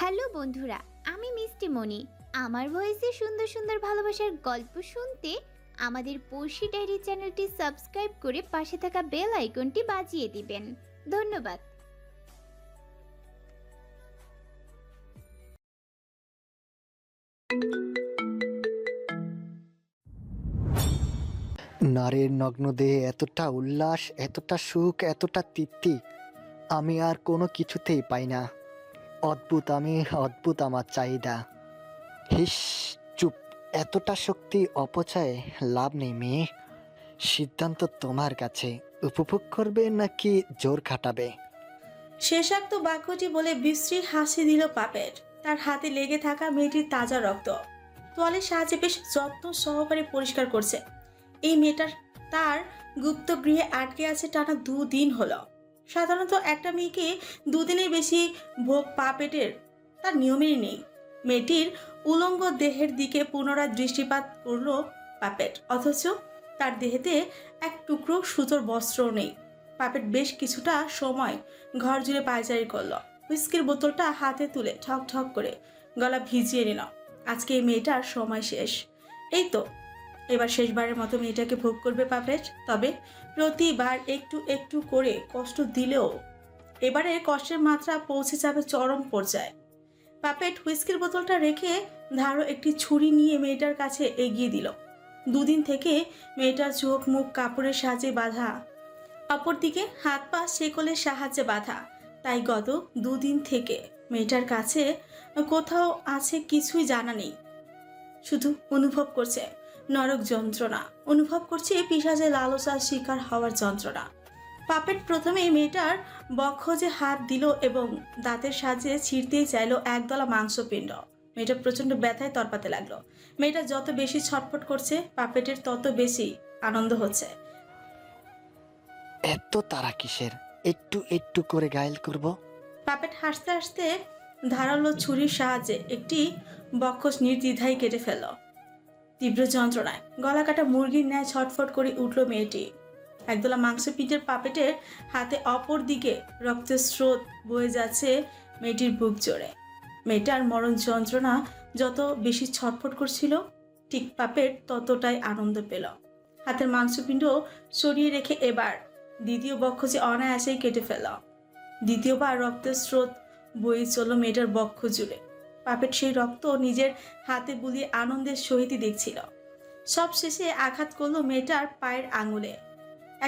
Hello বন্ধুরা, আমি মিষ্টি মণি। আমার ভয়েসে সুন্দর সুন্দর ভালোবাসার গল্প শুনতে আমাদের পড়শি ডায়েরি চ্যানেলটি সাবস্ক্রাইব করে পাশে থাকা বেল আইকনটি বাজিয়ে দিবেন। ধন্যবাদ। নারীর নগ্ন দেহে এতটা উল্লাস, এতটা সুখ, এতটা তৃপ্তি আমি আর কোনো কিছুতেই পাই না। অদ্ভুত অদ্ভুত আমার চাহিদা। হিস, চুপ। এতটা শক্তি অপচয়ে লাভ নেই মেয়ে। সিদ্ধান্ত তোমার কাছে। উপভোগ করবে নাকি জোর খাটাবে? শেষাক্ত বাক্যটি বলে বিশ্রী হাসি দিল পাপেট। তার হাতে লেগে থাকা মেয়েটির তাজা রক্ত তোয়ালের সাহায্যে বেশ যত্ন সহকারে পরিষ্কার করছে। এই মেয়েটার তার গুপ্ত গৃহে আটকে আছে টানা 2 দিন হলো। সাধারণত একটা মেয়েকে 2 দিনের বেশি ভোগ পাপেটের তার নিয়মেরই নেই। মেয়েটির উলঙ্গ দেহের দিকে পুনরায় দৃষ্টিপাত করলো পাপেট, অথচ তার দেহেতে এক টুকরো সুতোর বস্ত্রও নেই। পাপেট বেশ কিছুটা সময় ঘর জুড়ে পায়চারি করলো। হুইস্কির বোতলটা হাতে তুলে ঠক ঠক করে গলা ভিজিয়ে নিল। আজকে এই মেয়েটার সময় শেষ। এই তো এবার শেষবারের মতো মেয়েটাকে ভোগ করবে পাপেট। তবে প্রতিবার একটু একটু করে কষ্ট দিলেও এবারে কষ্টের মাত্রা পৌঁছে যাবে চরম পর্যায়ে। পাপেট হুইস্কির বোতলটা রেখে ধারো একটি ছুরি নিয়ে মেয়েটার কাছে এগিয়ে দিল। 2 দিন থেকে মেয়েটার চোখ মুখ কাপড়ের সাহায্যে বাঁধা, অপরদিকে হাত পা শেকলের সাহায্যে বাঁধা। তাই গত 2 দিন থেকে মেয়েটার কাছে কোথাও আছে কিছুই জানা নেই। শুধু অনুভব করছে নরক যন্ত্রণা, অনুভব করছে পিশাচের লালসার শিকার হওয়ার যন্ত্রণা। পাপেট প্রথমে মেয়েটার বক্ষজে হাত দিল এবং দাঁতের সাহায্যে ছিঁড়তেই চাইলো একদলা মাংসপিণ্ড। মেয়েটা প্রচন্ড ব্যথায় তরপাতে লাগলো। মেয়েটা যত বেশি ছটফট করছে পাপেটের তত বেশি আনন্দ হচ্ছে। এত তারা কিসের? একটু একটু করে ঘায়েল করব। পাপেট হাসতে হাসতে ধারালো ছুরির সাহায্যে একটি বক্ষস নির্দ্বিধায় কেটে ফেলল। তীব্র যন্ত্রণায় গলা কাটা মুরগির ন্যায় ছটফট করে উঠল মেয়েটি। একদলা মাংসপিণ্ডের পাপেটের হাতে অপর দিকে রক্তের স্রোত বয়ে যাচ্ছে মেয়েটির বুক জোড়ে। মেয়েটার মরণ যন্ত্রণা যত বেশি ছটফট করছিল, ঠিক পাপেট ততটাই আনন্দ পেল। হাতের মাংসপিণ্ড সরিয়ে রেখে এবার দ্বিতীয় বক্ষজে অনায়াসেই কেটে ফেল। দ্বিতীয়বার রক্তের স্রোত বয়ে চলল মেয়েটার বক্ষ জুড়ে। পাপেট সেই রক্ত নিজের হাতে বুলিয়ে আনন্দের সহিত দেখছিল। সব শেষে আঘাত করলো মেয়েটার পায়ের আঙুলে।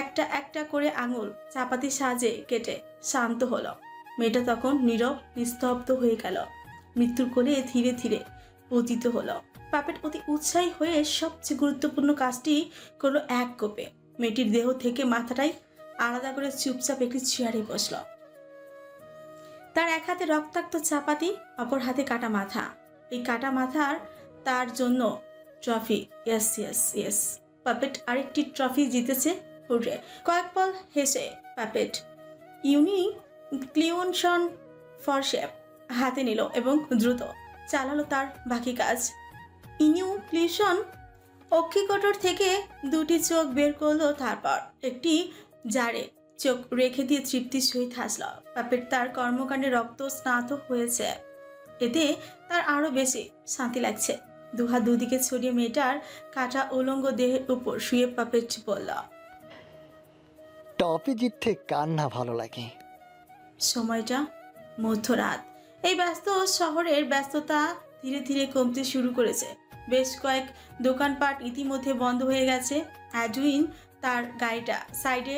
একটা একটা করে আঙুল চাপাতির সাহায্যে কেটে শান্ত হলো। মেয়েটা তখন নীরব নিস্তব্ধ হয়ে গেল, মৃত্যুর কোলে ধীরে ধীরে পতিত হলো। পাপেট অতি উৎসাহী হয়ে সবচেয়ে গুরুত্বপূর্ণ কাজটি করলো এক কোপে। মেয়েটির দেহ থেকে মাথাটাই আলাদা করে চুপচাপ একটি চেয়ারে বসল। তার এক হাতে রক্তাক্ত চাপাতি, অপর হাতে কাটা মাথা। এই কাটা মাথার তার জন্য trophy. Yes yes yes, puppet আরেকটি ট্রফি জিতেছে। হুররে! কয়েক পল হেসে পাপেট ইউনি ক্লিউনশন ফরশেপ হাতে নিল এবং দ্রুত চালালো তার বাকি কাজ। ইনিউক্লিউশন অক্ষিকোটর থেকে 2টি চোখ বের করলো, তারপর একটি জারে চোখ রেখে দিয়ে তৃপ্তির সহিত হাসল। পাপেট তার কর্মকাণ্ডে রক্ত স্নাত হয়েছে, এতে তার আরো বেশি শান্তি লাগছে। দুহাত দুদিকে ছড়িয়ে মেয়েটার কাটা উলঙ্গ দেহের উপর শুয়ে পাপেট বলল, টপি জিততে কার না ভালো লাগে? সময়টা মধ্যরাত। এই ব্যস্ত শহরের ব্যস্ততা ধীরে ধীরে কমতে শুরু করেছে। বেশ কয়েক দোকানপাট ইতিমধ্যে বন্ধ হয়ে গেছে। অ্যাডউইন তার গাড়িটা সাইডে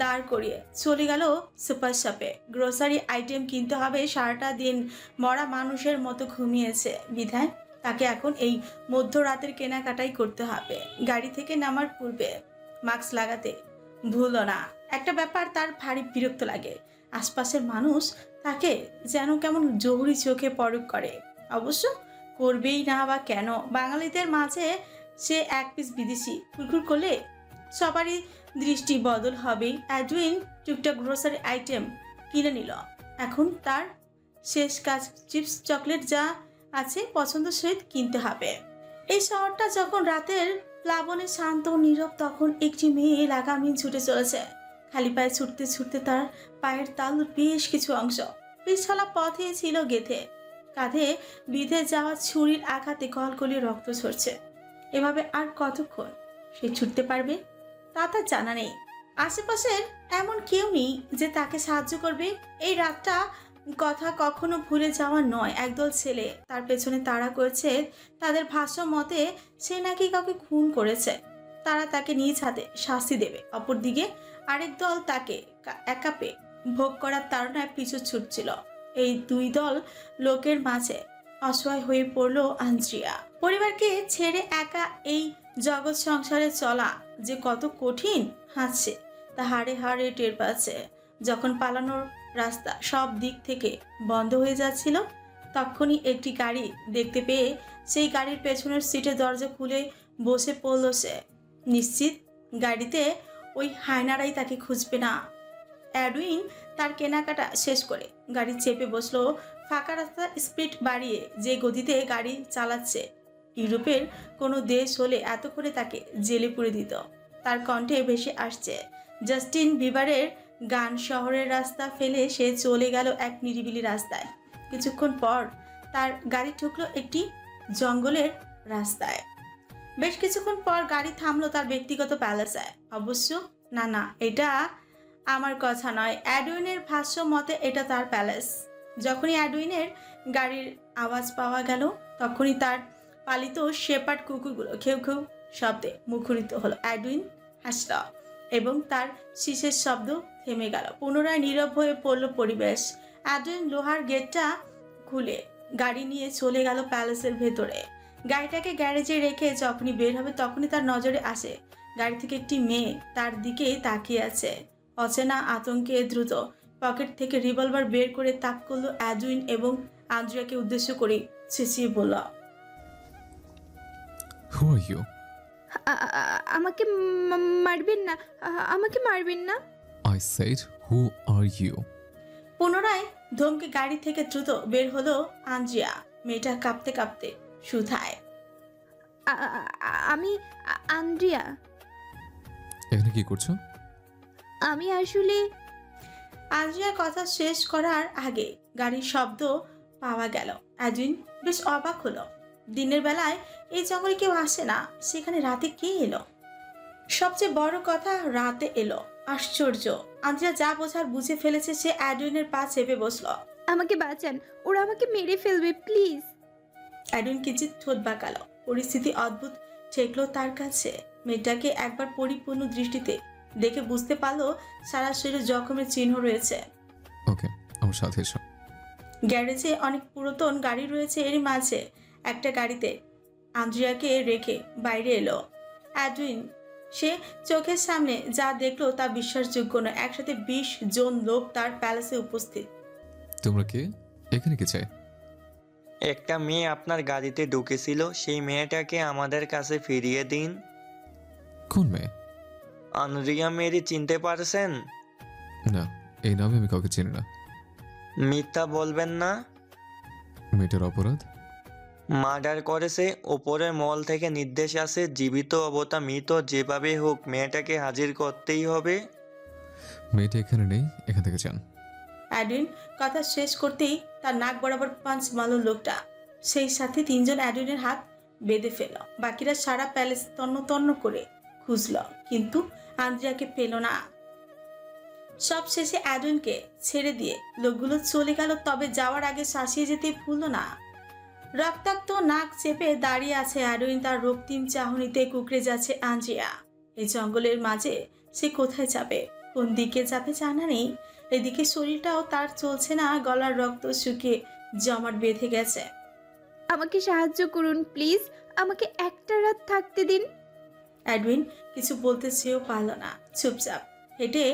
দাঁড় করিয়ে চলে গেল সুপার শপে। গ্রোসারি আইটেম কিনতে হবে। সারাটা দিন মরা মানুষের মতো ঘুমিয়েছে বিধায় তাকে এখন এই মধ্যরাতের কেনাকাটাই করতে হবে। গাড়ি থেকে নামার পূর্বে মাস্ক লাগাতে ভুলো না। একটা ব্যাপার তার ভারী বিরক্ত লাগে, আশপাশের মানুষ তাকে যেন কেমন জহুরি চোখে পরখ করে। অবশ্য করবেই না বা কেন, বাঙালিদের মাঝে সে এক পিস বিদেশি খুরখুর করলে সবারই দৃষ্টি বদল হবেই। অ্যাডউইন টুকটাক গ্রোসারি আইটেম কিনে নিল। এখন তার শেষ কাজ চিপস চকলেট যা আছে পছন্দ সহিত কিনতে হবে। এই শহরটা যখন রাতের প্লাবনে শান্ত নীরব, তখন একটি মেয়ে লাগামহীন ছুটে চলেছে। খালি পায়ে ছুটতে ছুটতে তার পায়ের তালুর বেশ কিছু অংশ পিছলা পথে ছিল গেথে। কাঁধে বিঁধে যাওয়া ছুরির আঘাতে কলকলিয়ে রক্ত ঝরছে। এভাবে আর কতক্ষণ সে ছুটতে পারবে তা তার জানা নেই। আশেপাশের এমন কেউ নেই যে তাকে সাহায্য করবে। এই রাতটা কথা কখনো ভুলে যাওয়া নয়। একদল ছেলে তার পেছনে তাড়া করেছে। তাদের ভাষ্য মতে সে নাকি কাউকে খুন করেছে। তারা তাকে নিজ হাতে শাস্তি দেবে। অপরদিকে আরেক দল তাকে একা পেয়ে ভোগ করার তাড়নায় পিছু ছুটছিল। এই দুই দল লোকের মাঝে অসহায় হয়ে পড়ল আন্দ্রিয়া। পরিবারকে ছেড়ে একা এই জগৎ সংসারে চলা যে কত কঠিন হাসছে তা হাড়ে হাড়ে টের পাচ্ছে। যখন পালানোর রাস্তা সব দিক থেকে বন্ধ হয়ে যাচ্ছিল, তখনই একটি গাড়ি দেখতে পেয়ে সেই গাড়ির পেছনের সিটে দরজা খুলে বসে পড়ল সে। নিশ্চিত গাড়িতে ওই হায়নারাই তাকে খুঁজবে না। অ্যাডউইন তার কেনাকাটা শেষ করে গাড়ি চেপে বসলো। ফাঁকা রাস্তা স্পিড বাড়িয়ে যে গতিতে গাড়ি চালাচ্ছে, ইউরোপের কোনো দেশ হলে এত করে তাকে জেলে পুরে দিত। তার কণ্ঠে ভেসে আসছে জাস্টিন বিবারের গান। শহরের রাস্তা ফেলে সে চলে গেল এক নিরিবিলি রাস্তায়। কিছুক্ষণ পর তার গাড়ি ঢুকলো একটি জঙ্গলের রাস্তায়। বেশ কিছুক্ষণ পর গাড়ি থামলো তার ব্যক্তিগত প্যালেসে। অবশ্য না, এটা আমার কথা নয়। অ্যাডউইনের ভাষ্য মতে এটা তার প্যালেস। যখনই অ্যাডউইনের গাড়ির আওয়াজ পাওয়া গেল, তখনই তার পালিত শেপার্ড কুকুরগুলো ঘেউ ঘেউ শব্দে মুখরিত হলো। অ্যাডউইন হাসল এবং তার শীষের শব্দ থেমে গেল। পুনরায় নীরব হয়ে পড়ল পরিবেশ। অ্যাডউইন লোহার গেটটা খুলে গাড়ি নিয়ে চলে গেল প্যালেসের ভেতরে। গাড়িটাকে গ্যারেজে রেখে যখনই বের হবে, তখনই তার নজরে আসে গাড়ি থেকে একটি মেয়ে তার দিকে তাকিয়ে আছে। অচেনা আতঙ্কে দ্রুত পকেট থেকে রিভলভার বের করে তাক করলো অ্যাডউইন এবং আন্দ্রিয়াকে উদ্দেশ্য করে চেঁচিয়ে বলল, Who are you? আমাকে মারবেন না, আমাকে মারবেন না। I said, who are you? পুনরায় ধমকে গাড়ি থেকে দ্রুত বের হলো আন্দ্রিয়া। মেয়েটা কাঁপতে কাঁপতে শুধায়, আমি আন্দ্রিয়া। এখানে কি করছো? আমি আসলে আন্দ্রিয়ার কথা শেষ করার আগে গাড়ির শব্দ পাওয়া গেল। অ্যাডউইন বেশ অবাক হলো। দিনের বেলায় এই জঙ্গলে কেউ আসে না, সেখানে রাতে কে এলো? সবচেয়ে বড় কথা, রাতে এলো। আশ্চর্য। আন্দ্রিয়া যা বোঝার বুঝে ফেলেছে। সে অ্যাডউইনের পা চেপে বসলো। আমাকে বাঁচান, ওরা আমাকে মেরে ফেলবে, প্লিজ। অ্যাডউইন কিঞ্চিত ঠোঁট বাঁকালো। পরিস্থিতি অদ্ভুত ঠেকলো তার কাছে। মেয়েটাকে একবার পরিপূর্ণ দৃষ্টিতে দেখে বুঝতে পারলো সারা শরীরে জখমের চিহ্ন রয়েছে। ওকে, আমার সাথে এসো। গ্যারেজে অনেক পুরাতন গাড়ি রয়েছে। এরই মাঝে একটা গাড়িতে আন্দ্রিয়াকে রেখে বাইরে এলো অ্যাডউইন। সে চোখের সামনে যা দেখলো তা বিশ্বাসযোগ্য নয়। একসাথে 20 জন লোক তার প্যালেসে উপস্থিত। তোমরা কে? এখানে কে চাই? একটা মেয়ে আপনার গাড়িতে ঢুকেছিল, সেই মেয়েটাকে আমাদের কাছে ফিরিয়ে দিন। কোন মেয়ে? আনরিয়া মেরি চিনতে পারছেন? না, এই নামে আমি কাউকে চিনি না। মিথ্যা বলবেন না। মেয়েটার অপরাধ? মার্ডার করেছে। ওপরের মহল থেকে নির্দেশ আছে, জীবিত অবতা মৃত যেভাবে হোক মেয়েটাকে হাজির করতেই হবে। মেয়েটা এখানে নেই, এখান থেকে যান। অ্যাডউইন কথা শেষ করতেই তার নাক বরাবর পাঁচ মারল লোকটা। সেই সাথে 3 জন অ্যাডউইনের হাত বেঁধে ফেল। বাকিরা সারা প্যালেস তন্ন তন্ন করে খুঁজল, কিন্তু আন্দ্রিয়াকে পেল না। সব শেষে অ্যাডউইনকে ছেড়ে দিয়ে লোকগুলো চলে গেল। তবে যাওয়ার আগে শাসিয়ে যেতে ভুলল না। রক্তাক্ত নাক চেপে দাঁড়িয়ে আছে অ্যাডউইন। তার রক্তিম চাহনিতে কুকড়ে যাচ্ছে আন্দ্রিয়া। এই জঙ্গলের মাঝে সে কোথায় যাবে, কোন দিকে যাবে জানা নেই। এদিকে শরীরটাও তার চলছে না, গলার রক্ত শুকিয়ে জমাট বেঁধে গেছে। আমাকে সাহায্য করুন প্লিজ, আমাকে একটা রাত থাকতে দিন। অ্যাডউইন কিছু বলতে চেয়েও পারল না। চুপচাপ হেঁটে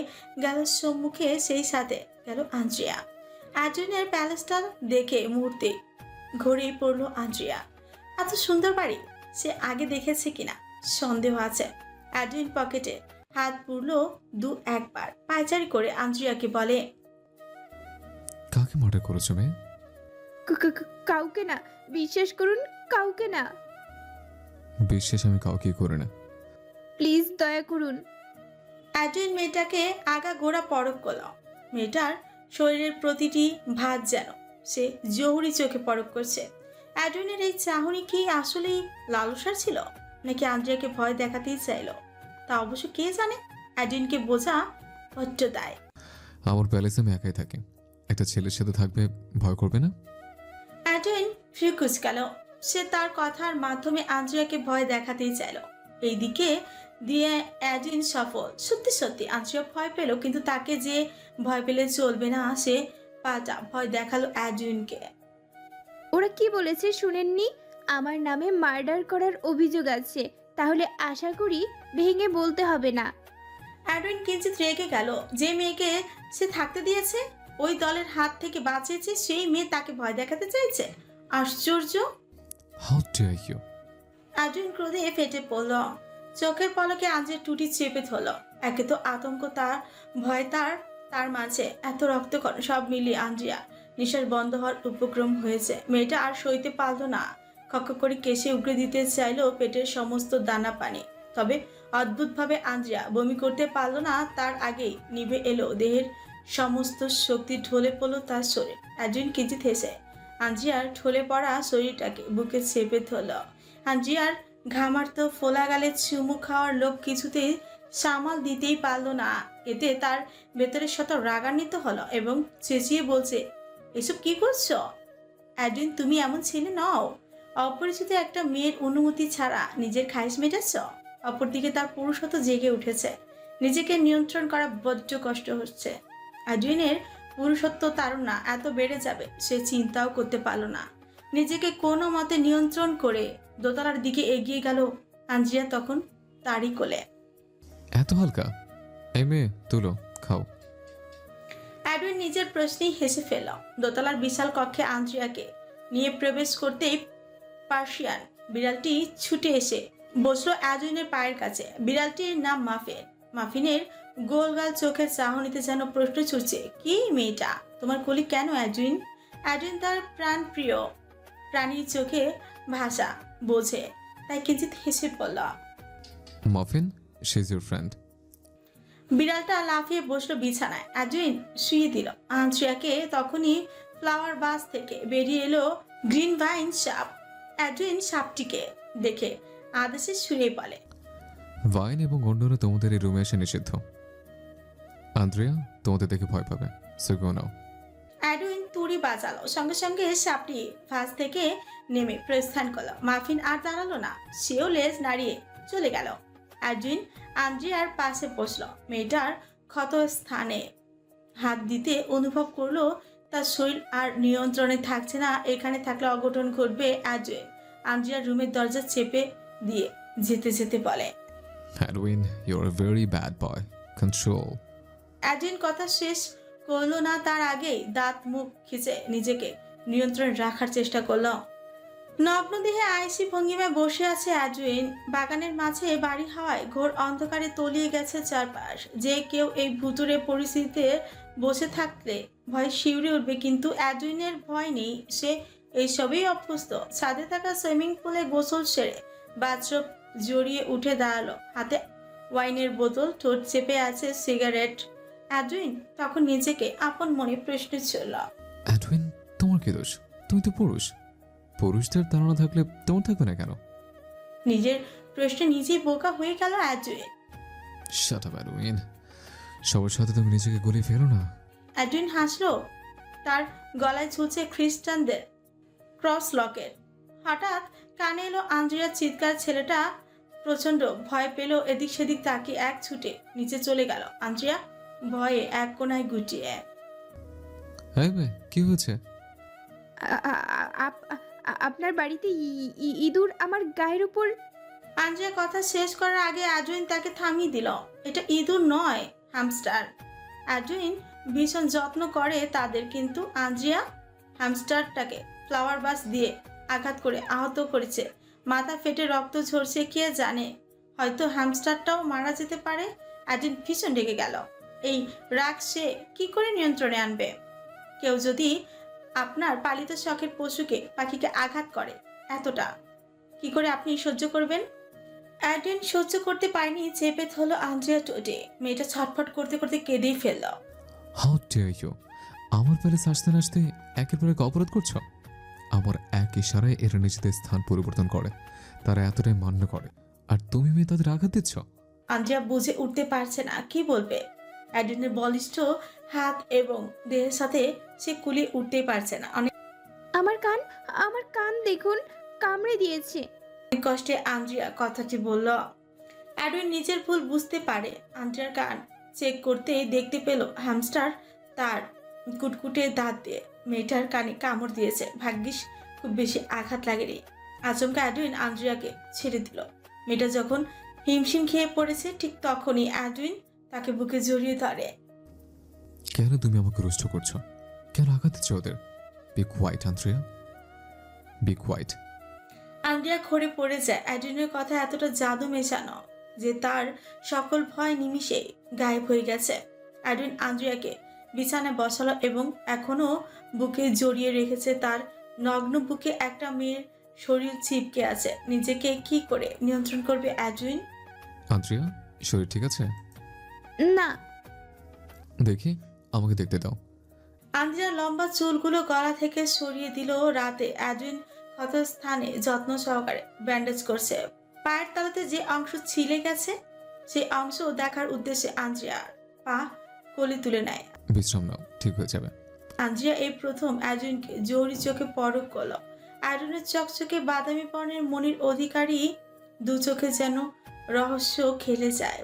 গেল সম্মুখে, সেই সাথে গেল আন্দ্রিয়া। অ্যাডউইনের প্যালেসটা দেখে মুহূর্তে ঘুরেই পড়ল আন্দ্রিয়া। এত সুন্দর বাড়ি সে আগে দেখেছে কিনা সন্দেহ আছে। অ্যাডউইন পকেটে হাত পুরল 2-1 বার। পায়চারি করে আন্দ্রিয়াকে বলে, কাকে মার্ডার করেছো মেয়ে? কাউকে না, বিশ্বাস করুন, কাউকে না। বিশ্বাস আমি কাউকে করি না। প্লিজ দয়া করুন। অ্যাডউইন মেয়েটাকে আগা গোড়া পরখ করল। মেয়েটার শরীরের প্রতিটি ভাঁজ যেন সে জহুরি চোখে পরখ করছে। অ্যাডুইনের এই চাহনি কি আসলেই লালসার ছিল, নাকি আন্দ্রিয়াকে ভয় দেখাতেই চাইলো? তা অবশ্য কে জানে। অ্যাডুইনকে বোঝা বড্ড দায়। আমার প্যালেসে আমি একাই থাকি, একটা ছেলের সাথে থাকবে, ভয় করবে না? অ্যাডুইন ফ্রি কুচকাল। সে তার কথার মাধ্যমে আন্দ্রিয়াকে ভয় দেখাতেই চাইল। এইদিকে দিয়ে অ্যাডুইন সফল। সত্যি সত্যি আন্দ্রিয়া ভয় পেল, কিন্তু তাকে যে ভয় পেলে চলবে না, সে পাল্টা ভয় দেখালো অ্যাডুইনকে। ওরা কি বলেছে শুনেননি? আমার নামে মার্ডার করার অভিযোগ আছে। তাহলে আশা করি ভেঙে বলতে হবে না। অ্যাডুইন কিঞ্চিত রেগে গেল। যে মেয়েকে সে থাকতে দিয়েছে, ওই দলের হাত থেকে বাঁচিয়েছে, সেই মেয়ে তাকে ভয় দেখাতে চাইছে। আশ্চর্য। How dare you! অ্যাডুইন ক্রোধে ফেটে পড়ল। চোখের পলকে আজের টুটি চেপে ধরল। একে তো আতঙ্ক, তার ভয়, তার মাঝে এত রক্তক্ষরণ, সব মিলিয়ে আন্দ্রিয়া নিঃশ্বাস বন্ধ হওয়ার উপক্রম হয়েছে। মেয়েটা আর সইতে পারল না। খক করে কেশে উগড়ে দিতে চাইল পেটের সমস্ত দানা পানি। তবে অদ্ভুতভাবে আন্দ্রিয়া বমি করতে পারল না। তার আগেই নিভে এলো দেহের সমস্ত শক্তি, ঢলে পড়ল তার শরীর। অ্যাডুইন কিঞ্চিত হেসে আন্দ্রিয়ার ঢলে পড়া শরীরটাকে বুকে চেপে ধরল। আন্দ্রিয়ার ঘামার্ত ফোলা গালে চুমু খাওয়ার লোভ কিছুতেই সামাল দিতেই পারল না। এতে তার ভেতরের শত রাগান্বিত হলো এবং চেঁচিয়ে বলছে, এসব কি করছো অ্যাডুইন? তুমি এমন ছেলে নও। অপরিচিত একটা মেয়ের অনুমতি ছাড়া নিজের খাইশ মেটাচ্ছ। অপরদিকে তার পুরুষত্ব জেগে উঠেছে। নিজেকে নিয়ন্ত্রণ করা বড্ড কষ্ট হচ্ছে। অ্যাডুইনের পুরুষত্ব তাড়না এত বেড়ে যাবে সে চিন্তাও করতে পারল না। নিজেকে কোনো মতে নিয়ন্ত্রণ করে দোতলার দিকে এগিয়ে গেল। আন্দ্রিয়া তখন তারই কোলে। এত হালকা? এই মেয়ে, তুলো, খাও। অ্যাডুইন নিজের প্রশ্নেই হেসে ফেল। দোতলার বিশাল কক্ষে আন্দ্রিয়াকে নিয়ে প্রবেশ করতেই পার্সিয়ান বিড়ালটি ছুটে এসে বসলো অ্যাডুইনের পায়ের কাছে। বিড়ালটির নাম মাফিন। মাফিনের গোলগাল চোখের চাহনিতে যেন প্রশ্ন ছুটছে, কি মেয়েটা তোমার কোলে কেন অ্যাডুইন? অ্যাডুইন তার প্রাণ প্রিয় প্রাণীর চোখে ভাষা বোঝে, তাই কিঞ্চিত হেসে পড়ল। Muffin, she is your friend. বিড়ালটা লাফিয়ে বসলো বিছানায়। অ্যাডুইন শুয়ে দিল। আন্দ্রিয়াকে তখনই ফ্লাওয়ার বাস থেকে বেরিয়ে এলো গ্রিন ভাইন সাপ। অ্যাডুইন সাপটিকে দেখে আদেশে শুয়ে বলে, ভাইন এবং অন্যরা তোমাদের এই রুমে এসে নিষিদ্ধ। আন্দ্রিয়া তোমাদের দেখে ভয় পাবে, সো গো নাও। অ্যাডুইন তুড়ি বাজালো। সঙ্গে সঙ্গে সাপটি ভাস থেকে নেমে প্রস্থান করলো। মাফিন আর দাঁড়ালো না, সেও লেজ নাড়িয়ে চলে গেল। অ্যাডুইন আন্দ্রিয়ার পাশে বসলো। মেয়েটার ক্ষত স্থানে হাত দিতে অনুভব করলো তার শরীর আর নিয়ন্ত্রণে থাকছে না। এখানে থাকলে অঘটন ঘটবে। অ্যাডুইন আন্দ্রিয়ার রুমের দরজা চেপে দিয়ে যেতে যেতে বলে, Edwin, you are a very bad boy, control. Edwin কথা শেষ করলো না, তার আগেই দাঁত মুখ খিচে নিজেকে নিয়ন্ত্রণ রাখার চেষ্টা করলো। নগ্ন দেহে আয়েসি ভঙ্গিমায় বসে আছে অ্যাডুইন। বাগানের মাঝে বাড়ি হাওয়ায় ঘোর অন্ধকারে তলিয়ে গেছে চারপাশ। যে কেউ এই ভুতুরে পরিস্থিতিতে বসে থাকলে ভয় শিউরে উঠবে, কিন্তু অ্যাডুইনের ভয় নেই। সে এইসবেই অভ্যস্ত। ছাদে থাকা সুইমিং পুলে গোসল সেরে বাথরব জড়িয়ে উঠে দাঁড়ালো। হাতে ওয়াইনের বোতল, ঠোঁট চেপে আছে সিগারেট। অ্যাডুইন তখন নিজেকে আপন মনে প্রশ্ন ছিল, অ্যাডউইন, তোমার কি দোষ? তুমি তো পুরুষ। পুরুষদের ধারণা থাকলে তোমার থাকবে না কেন? নিজের প্রশ্নে নিজেই বোকা হয়ে গেল অ্যাডুইন। শাট আপ অ্যাডউইন, সবার সাথে তুমি নিজেকে গলিয়ে ফেলো না। অ্যাডুইন হাসলো। তার গলায় ঝুলছে খ্রিস্টানদের ক্রস লকেট। হঠাৎ কানে এলো আন্দ্রিয়ার চিৎকার। ছেলেটা প্রচন্ড ভয় পেল। এদিক সেদিক তাকিয়ে এক ছুটে নিচে চলে গেল। আন্দ্রিয়া ভয়ে এক কোনায় গুটিয়ে। হ্যাঁ মেয়ে, কি হয়েছে? আপনার বাড়িতে ইঁদুর আমার গায়ের উপর। আন্দ্রিয়া কথা শেষ করার আগে অ্যাডুইন তাকে থামিয়ে দিল। এটা ইঁদুর নয়, হ্যামস্টার। অ্যাডুইন ভীষণ যত্ন করে তাদের, কিন্তু আন্দ্রিয়া হ্যামস্টারটাকে ফ্লাওয়ার বাস দিয়ে আঘাত করে আহত করেছে। মাথা ফেটে রক্ত ঝরছে, কে জানে, হয়তো হ্যামস্টারটাও মারা যেতে পারে। অ্যাডুইন ভীষণ রেগে গেল। এই রাগ সে কি করে নিয়ন্ত্রণে আনবে? কেউ যদি আপনার পালিত শখের পশুকে, পাখিকে আঘাত করে, এতটা কি করে আপনি সহ্য করবেন? অ্যাডুইন সহ্য করতে পারেনি, চেপে ধরল আন্দ্রিয়া টোটে। মেয়েটা ছটফট করতে করতে কেঁদেই ফেলল। How dare you! আমার প্যালেস আসতে না আসতে একের পর এক অপরাধ করছো। আমার এক ইশারায় এরা নিজেদের স্থান পরিবর্তন করে, তারা এতটাই মান্য করে, আর তুমি মেয়ে তাদের আঘাত দিচ্ছ। আন্দ্রিয়া বুঝে উঠতে পারছে না কি বলবে। অ্যাডুইনের বলিষ্ঠ হাত এবং দেহের সাথে সে কুলিয়ে উঠতেই পারছে না। অনেক আমার কান দেখুন, কামড়ে দিয়েছে। কষ্টে আন্দ্রিয়া কথাটি বলল। অ্যাডুইন নিজের ভুল বুঝতে পারে। আন্দ্রিয়ার কান চেক করতেই দেখতে পেল হ্যামস্টার তার কুটকুটে দাঁত দিয়ে মেয়েটার কানে কামড় দিয়েছে। ভাগ্যিস খুব বেশি আঘাত লাগেনি। আচমকা অ্যাডুইন আন্দ্রিয়াকে ছেড়ে দিল। মেয়েটা যখন হিমশিম খেয়ে পড়েছে ঠিক তখনই অ্যাডুইন তাকে বুকে জড়িয়ে ধরে। কেন তুমি আমাকে রুষ্ট করছো? কেন আঘাত দিচ্ছ ওদের? Be quiet Andrea, be quiet. Andrea ঘরে পড়ে যায়। অ্যাডুইনের কথা এতটা জাদু মেশানো যে তার সকল ভয় নিমিষে গায়েব হয়ে গেছে। অ্যাডুইন আন্দ্রিয়াকে বিছানায় বসালো এবং এখনো বুকে জড়িয়ে রেখেছে। তার নগ্ন বুকে একটা মেয়ের শরীর চিপকে আছে। নিজেকে কি করে নিয়ন্ত্রণ করবে অ্যাডুইন? আন্দ্রিয়া, শরীর ঠিক আছে? না। দেখি, আমাকে দেখতে দাও। আন্দ্রিয়া লম্বা চুলগুলো গলা থেকে সরিয়ে দিল। রাতে অ্যাডুইন ক্ষত স্থানে যত্ন সহকারে ব্যান্ডেজ করছে। পায়ের তলাতে যে অংশ ছিলে গেছে সেই অংশ দেখার উদ্দেশ্যে আন্দ্রিয়ার পা কোলে তুলে নেয়। বিশ্রাম নাও, ঠিক হয়ে যাবে। আন্দ্রিয়া এই প্রথম অ্যাডুইনকে জোরি চোখে পরখ করল। অ্যাডুইনের চকচকে বাদামি বর্ণের মনির অধিকারী দু চোখে যেন রহস্য খেলে যায়।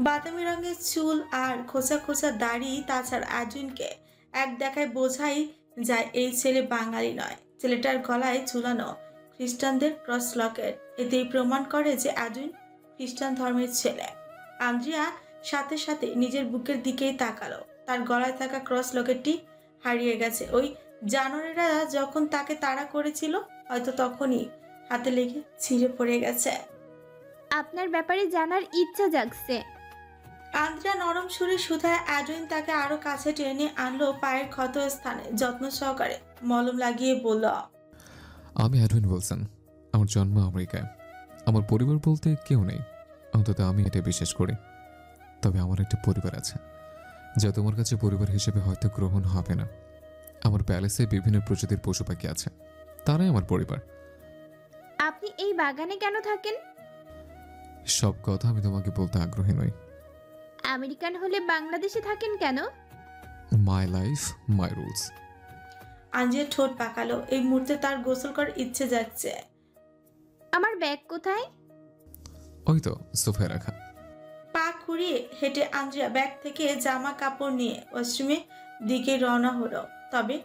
বাদামি রঙের চুল আর খোঁচা খোঁচা দাড়ি। তাছাড়া অ্যাডুইনকে এক দেখায় বোঝাই যায় এই ছেলে বাঙালি নয়। ছেলেটার গলায় ঝুলানো খ্রিস্টানদের ক্রস লকেট এতেই প্রমাণ করে যে অ্যাডুইন খ্রিস্টান ধর্মের ছেলে। আন্দ্রিয়া সাথে সাথে নিজের বুকের দিকেই তাকালো। তার গলায় থাকা ক্রস লকেটটি হারিয়ে গেছে। ওই জানোয়ারেরা যখন তাকে তাড়া করেছিল হয়তো তখনই হাতে লেগে ছিঁড়ে পড়ে গেছে। আপনার ব্যাপারে জানার ইচ্ছা জাগছে। আন্দ্রিয়া নরম সুরে শুধায়। অ্যাডুইন তাকে আরো কাছে টেনে আনলো। পায়ের ক্ষত স্থানে যত্ন সহকারে মলম লাগিয়ে বলল, আমি অ্যাডউইন উইলসন। আমার জন্ম আমেরিকায়। আমার পরিবার বলতে কেউ নেই, অন্তত আমি এটা বিশ্বাস করি। তবে আমার একটা পরিবার আছে, যা তোমার কাছে পরিবার হিসেবে হয়তো গ্রহণ হবে না। আমার প্যালেসে বিভিন্ন প্রজাতির পশু পাখি আছে, তারাই আমার পরিবার। আপনি এই বাগানে কেন থাকেন? সব কথা আমি তোমাকে বলতে আগ্রহী নই। আমেরিকান হলে বাংলাদেশে থাকেন কেন? My life, my rules. Andrea ঠোঁট পাকালো। এই মুহূর্তে তার গোসল করার ইচ্ছে যাচ্ছে। আমার ব্যাগ কোথায়? ওই তো সোফায় রাখা। পা খুঁড়িয়ে হেঁটে আন্দ্রিয়া ব্যাগ থেকে জামা কাপড় নিয়ে ওয়াশরুমে দিকে রওনা হলো। তবে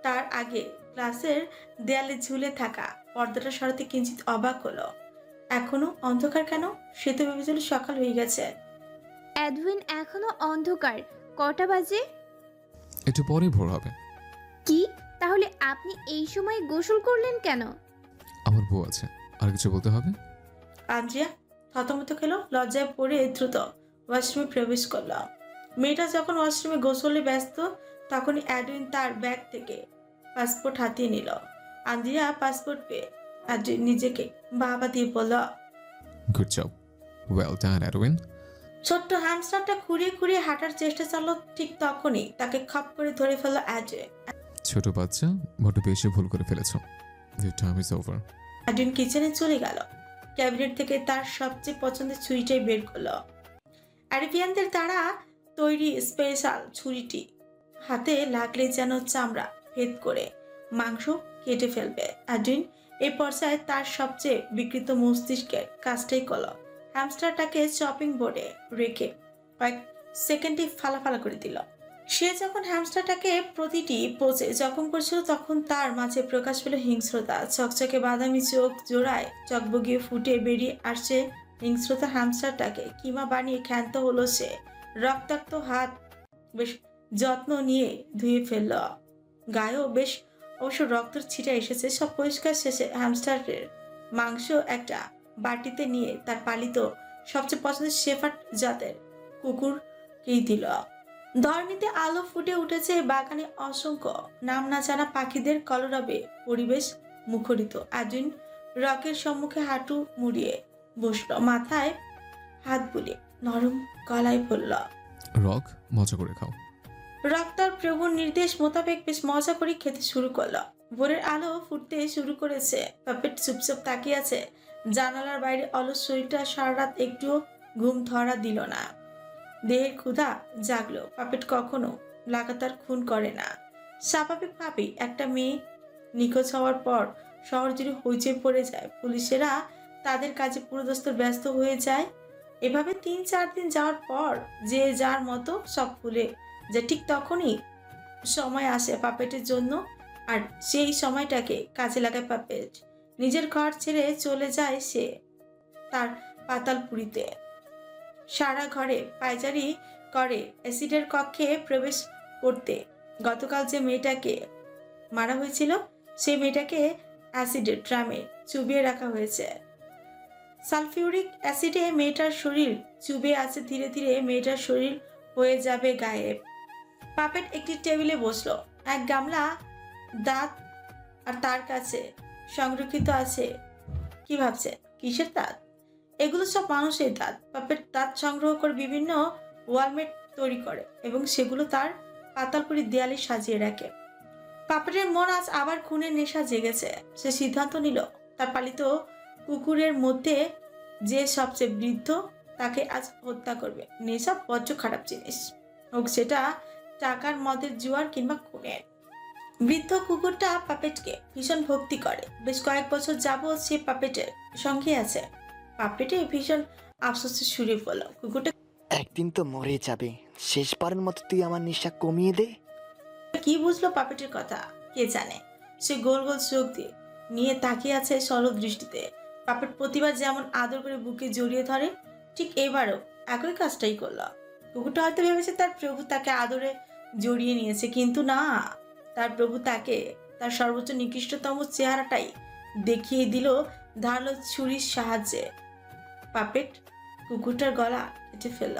তার আগে ক্লাসের দেয়ালে ঝুলে থাকা পর্দাটা সরাতে কিঞ্চিত অবাক হলো। এখনো অন্ধকার কেন? সে তো ভেবেছিল সকাল হয়ে গেছে। অ্যাডউইন এখনো অন্ধকার। কটা বাজে? একটু পরেই ভোর হবে। কি? তাহলে আপনি এই সময় গোসল করলেন কেন? আমার বউ আছে, আর কিছু বলতে হবে? আন্দ্রিয়া থতমত খেলো। লজ্জায় পড়ে দ্রুত ওয়াশরুমে প্রবেশ করল। মেয়েটা যখন ওয়াশরুমে গোসলে ব্যস্ত তখনই অ্যাডুইন তার ব্যাগ থেকে পাসপোর্ট হাতিয়ে নিল। আন্দ্রিয়া পাসপোর্ট পেয়ে অ্যাডুইন নিজেকে বাবা দিয়ে বলল, good job, well done Edwin. ছোট্ট হ্যামস্টারটা খুঁড়িয়ে খুঁড়িয়ে হাঁটার চেষ্টা চালালো। ঠিক তখনই তাকে খপ করে ধরে ফেলল অ্যাডুইন। ছোট বাচ্চা, বড্ড বেশি ভুল করে ফেলেছ। The time is over. অ্যাডুইন কিচেনে চলে গেল। ক্যাবিনেট থেকে তার সবচেয়ে পছন্দের ছুরিটাই বের করলো। আরবিয়ানদের দ্বারা তৈরি স্পেশাল ছুরিটি হাতে লাগলে যেন চামড়া ভেদ করে মাংস কেটে ফেলবে। অ্যাডুইন এই পর্যায়ে তার সবচেয়ে বিকৃত মস্তিষ্কের কাজটাই করলো। হ্যামস্টারটাকে চপিং বোর্ডে রেখে কয়েক সেকেন্ডে ফালাফালা করে দিল। সে যখন হ্যামস্টারটাকে প্রতিটি পোচে জখম করছিল তখন তার মাঝে প্রকাশ পেল হিংস্রতা। চকচকে বাদামি চোখ জোড়ায় চকবগিয়ে ফুটে বেরিয়ে আসছে হিংস্রতা। হ্যামস্টারটাকে কিমা বানিয়ে ক্ষান্ত হলো সে। রক্তাক্ত হাত বেশ যত্ন নিয়ে ধুয়ে ফেলল। গায়েও বেশ অবশ্য রক্তের ছিটা এসেছে। সব পরিষ্কার শেষে হ্যামস্টারের মাংস একটা বাটিতে নিয়ে তার পালিত সবচেয়ে পছন্দের শেফার্ড জাতের কুকুরকেই দিল। ধরণীতে আলো ফুটে উঠেছে। বাগানে অসংখ্য নাম না জানা পাখিদের কলরবে পরিবেশ মুখরিত। অ্যাডুইন রকের সম্মুখে হাঁটু মুড়িয়ে বসলো। মাথায় হাত বুলিয়ে নরম গলায় বলল, রক, মজা করে খাও। রক্তার প্রভুর নির্দেশ মোতাবেক বেশ মজা করে খেতে শুরু করলো। ভোরের আলো ফুটতে শুরু করেছে। পাপেট চুপচাপ তাকিয়ে আছে জানালার বাইরে। অলস শরীরটা সারা রাত একটুও ঘুম ধরা দিল না। দেহের ক্ষুধা জাগলো। পাপেট কখনো লাগাতার খুন করে না। স্বাভাবিকভাবেই একটা মেয়ে নিখোঁজ হওয়ার পর শহর জুড়ে হইচই পড়ে যায়। পুলিশেরা তাদের কাজে পুরোদস্তুর ব্যস্ত হয়ে যায়। এভাবে 3-4 দিন যাওয়ার পর যে যার মতো সব ভুলে যে ঠিক তখনই সময় আসে পাপেটের জন্য। আর সেই সময়টাকে কাজে লাগায় পাপেট। নিজের ঘর ছেড়ে চলে যায় সে তার পাতালপুরীতে। সারা ঘরে পায়চারি করে অ্যাসিডের কক্ষে প্রবেশ করতে। গতকাল যে মেয়েটাকে মারা হয়েছিল সেই মেয়েটাকে অ্যাসিডের ড্রামে চুবিয়ে রাখা হয়েছে। সালফিউরিক অ্যাসিডে মেয়েটার শরীর চুবে আছে। ধীরে ধীরে মেয়েটার শরীর হয়ে যাবে গায়েব। পাপেট একটি টেবিলে বসলো। এক গামলা দাঁত আর তার কাছে সংরক্ষিত আছে। কি ভাবছে? কিসের দাঁত? এগুলো সব মানুষের দাঁত। পাপেট দাঁত সংগ্রহ করে বিভিন্ন ওয়ালমেট তৈরি করে এবং সেগুলো তার পাতালপুরির দেয়ালে সাজিয়ে রাখে। পাপেটের মন আজ আবার খুনের নেশা জেগেছে। সে সিদ্ধান্ত নিল তার পালিত কুকুরের মধ্যে যে সবচেয়ে বৃদ্ধ তাকে আজ হত্যা করবে। নেশা বড্ড খারাপ জিনিস, হোক সেটা টাকার, মদের, জুয়ার কিংবা খুনের। বৃদ্ধ কুকুরটা পাপেটকে ভীষণ ভক্তি করে। বেশ কয়েক বছর যাবৎ সে পাপেটের সঙ্গে আছে। পাপেটে ভীষণ আফসোসের সুরে বলল, কুকুরটা একদিন তো মরে যাবে, শেষবারের মতো তুই আমার নেশা কমিয়ে দে। কি বুঝলো পাপেটের কথা কে জানে। সে গোল গোল চোখ দিয়ে নিয়ে তাকিয়ে আছে সরল দৃষ্টিতে। পাপেট প্রতিবার যেমন আদর করে বুকে জড়িয়ে ধরে ঠিক এবারও একই কাজটাই করলো। কুকুরটা হয়তো ভেবেছে তার প্রভু তাকে আদরে জড়িয়ে নিয়েছে, কিন্তু না, তার প্রভু তাকে তার সর্বোচ্চ নিকৃষ্টতম চেহারাটাই দেখিয়ে দিল ধারালো ছুরির সাহায্যে। পাপেট কুকুরটার গলা কেটে ফেলল।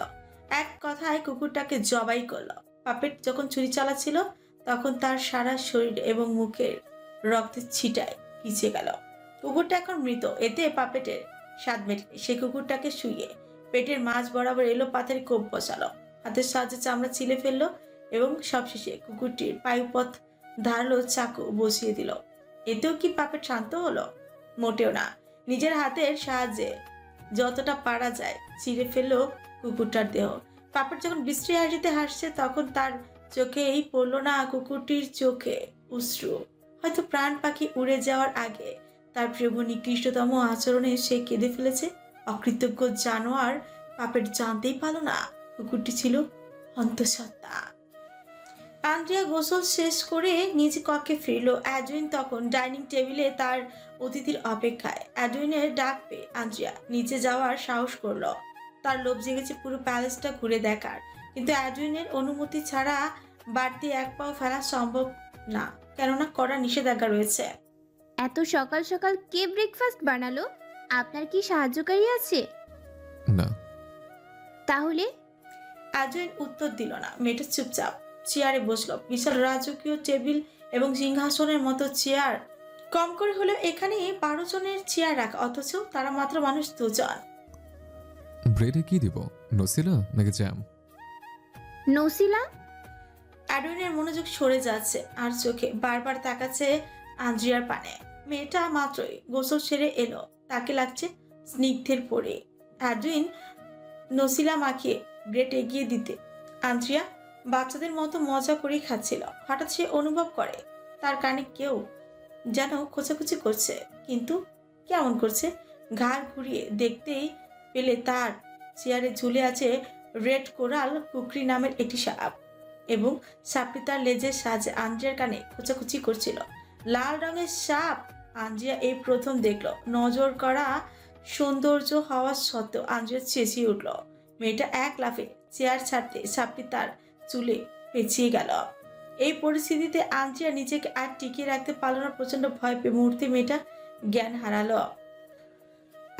এক কথায় কুকুরটাকে জবাই করলো। পাপেট যখন ছুরি চালাচ্ছিল তখন তার সারা শরীর এবং মুখের রক্তের ছিটায় পিছিয়ে গেল। কুকুরটা এখন মৃত। এতে পাপেটের স্বাদ মেটেনি। সে কুকুরটাকে শুইয়ে পেটের মাঝ বরাবর এলো পাথের কোপ বসালো। হাতের সাহায্যে চামড়া ছিলে ফেললো এবং সবশেষে কুকুরটির পায়ুপথ ধারালো চাকু বসিয়ে দিল। এতেও কি পাপেট শান্ত হলো? মোটেও না। নিজের হাতের সাহায্যে যতটা পারা যায় ছিঁড়ে ফেললো কুকুরটার দেহ। পাপেট যখন বিশ্রী হাসিতে হাসছে তখন তার চোখেই পড়ল না কুকুরটির চোখে অশ্রু। হয়তো প্রাণ পাখি উড়ে যাওয়ার আগে তার প্রভু নিকৃষ্টতম আচরণে সে কেঁদে ফেলেছে। অকৃতজ্ঞ জানোয়ার। পাপেট জানতেই পারল না কুকুরটি ছিল অন্তঃসত্ত্বা। আন্দ্রিয়া গোসল শেষ করে নিজ কক্ষে ফিরল। অ্যাডুইন তখন ডাইনিং টেবিলে তার অতিথির অপেক্ষায়। অ্যাডুইনের ডাক পেয়ে আন্দ্রিয়া নিচে যাওয়ার সাহস করল। তার লোভ জেগেছে পুরো প্যালেসটা ঘুরে দেখার, কিন্তু অ্যাডুইনের অনুমতি ছাড়া বাড়তি এক পাও ফেলা সম্ভব না, কেননা কড়া নিষেধাজ্ঞা রয়েছে। এত সকাল সকাল কে ব্রেকফাস্ট বানালো? আপনার কি সাহায্যকারী আছে? না। তাহলে অ্যাডুইন উত্তর দিল না। মেয়েটা চুপচাপ চেয়ারে বসলো। বিশাল রাজকীয় টেবিল এবং সিংহাসনের মতো চেয়ার। কম করে হলেও এখানে 12 জনের চেয়ার রাখা, অথচ তারা মাত্র মানুষ 2 জন। ব্রেডে কি দিব? নসিলা নাকি জ্যাম? নসিলা? অ্যাডুইনের মনোযোগ সরে যাচ্ছে আর চোখে বারবার তাকাচ্ছে আন্দ্রিয়ার পানে। মেয়েটা মাত্রই গোসল সেরে এলো, তাকে লাগছে স্নিগ্ধের পরে। অ্যাডুইন নসিলা মাখিয়ে ব্রেড এগিয়ে দিতে আন্দ্রিয়া বাচ্চাদের মতো মজা করেই খাচ্ছিল। হঠাৎ সে অনুভব করে তার কানে কেউ যেন খোঁচাখুচি করছে, কিন্তু কেমন করছে। ঘাড় ঘুরিয়ে দেখতেই পেলে তার চেয়ারে ঝুলে আছে রেড কোরাল কুকরি নামের একটি সাপ, এবং সাপটি তার লেজের সাহায্যে আন্দ্রিয়ার কানে খোঁচাখুচি করছিল। লাল রঙের সাপ আন্দ্রিয়া এই প্রথম দেখলো। নজর করা সৌন্দর্য হওয়া সত্ত্বেও আন্দ্রিয়া চেঁচিয়ে উঠল। মেয়েটা এক লাফে চেয়ার ছাড়তে সাপটি তার চুলে পেঁচিয়ে গেল। এই পরিস্থিতিতে আন্দ্রিয়া নিজেকে আর টিকিয়ে রাখতে পারল না। প্রচন্ড ভয় পেয়ে মুহূর্তে মেয়েটা জ্ঞান হারালো।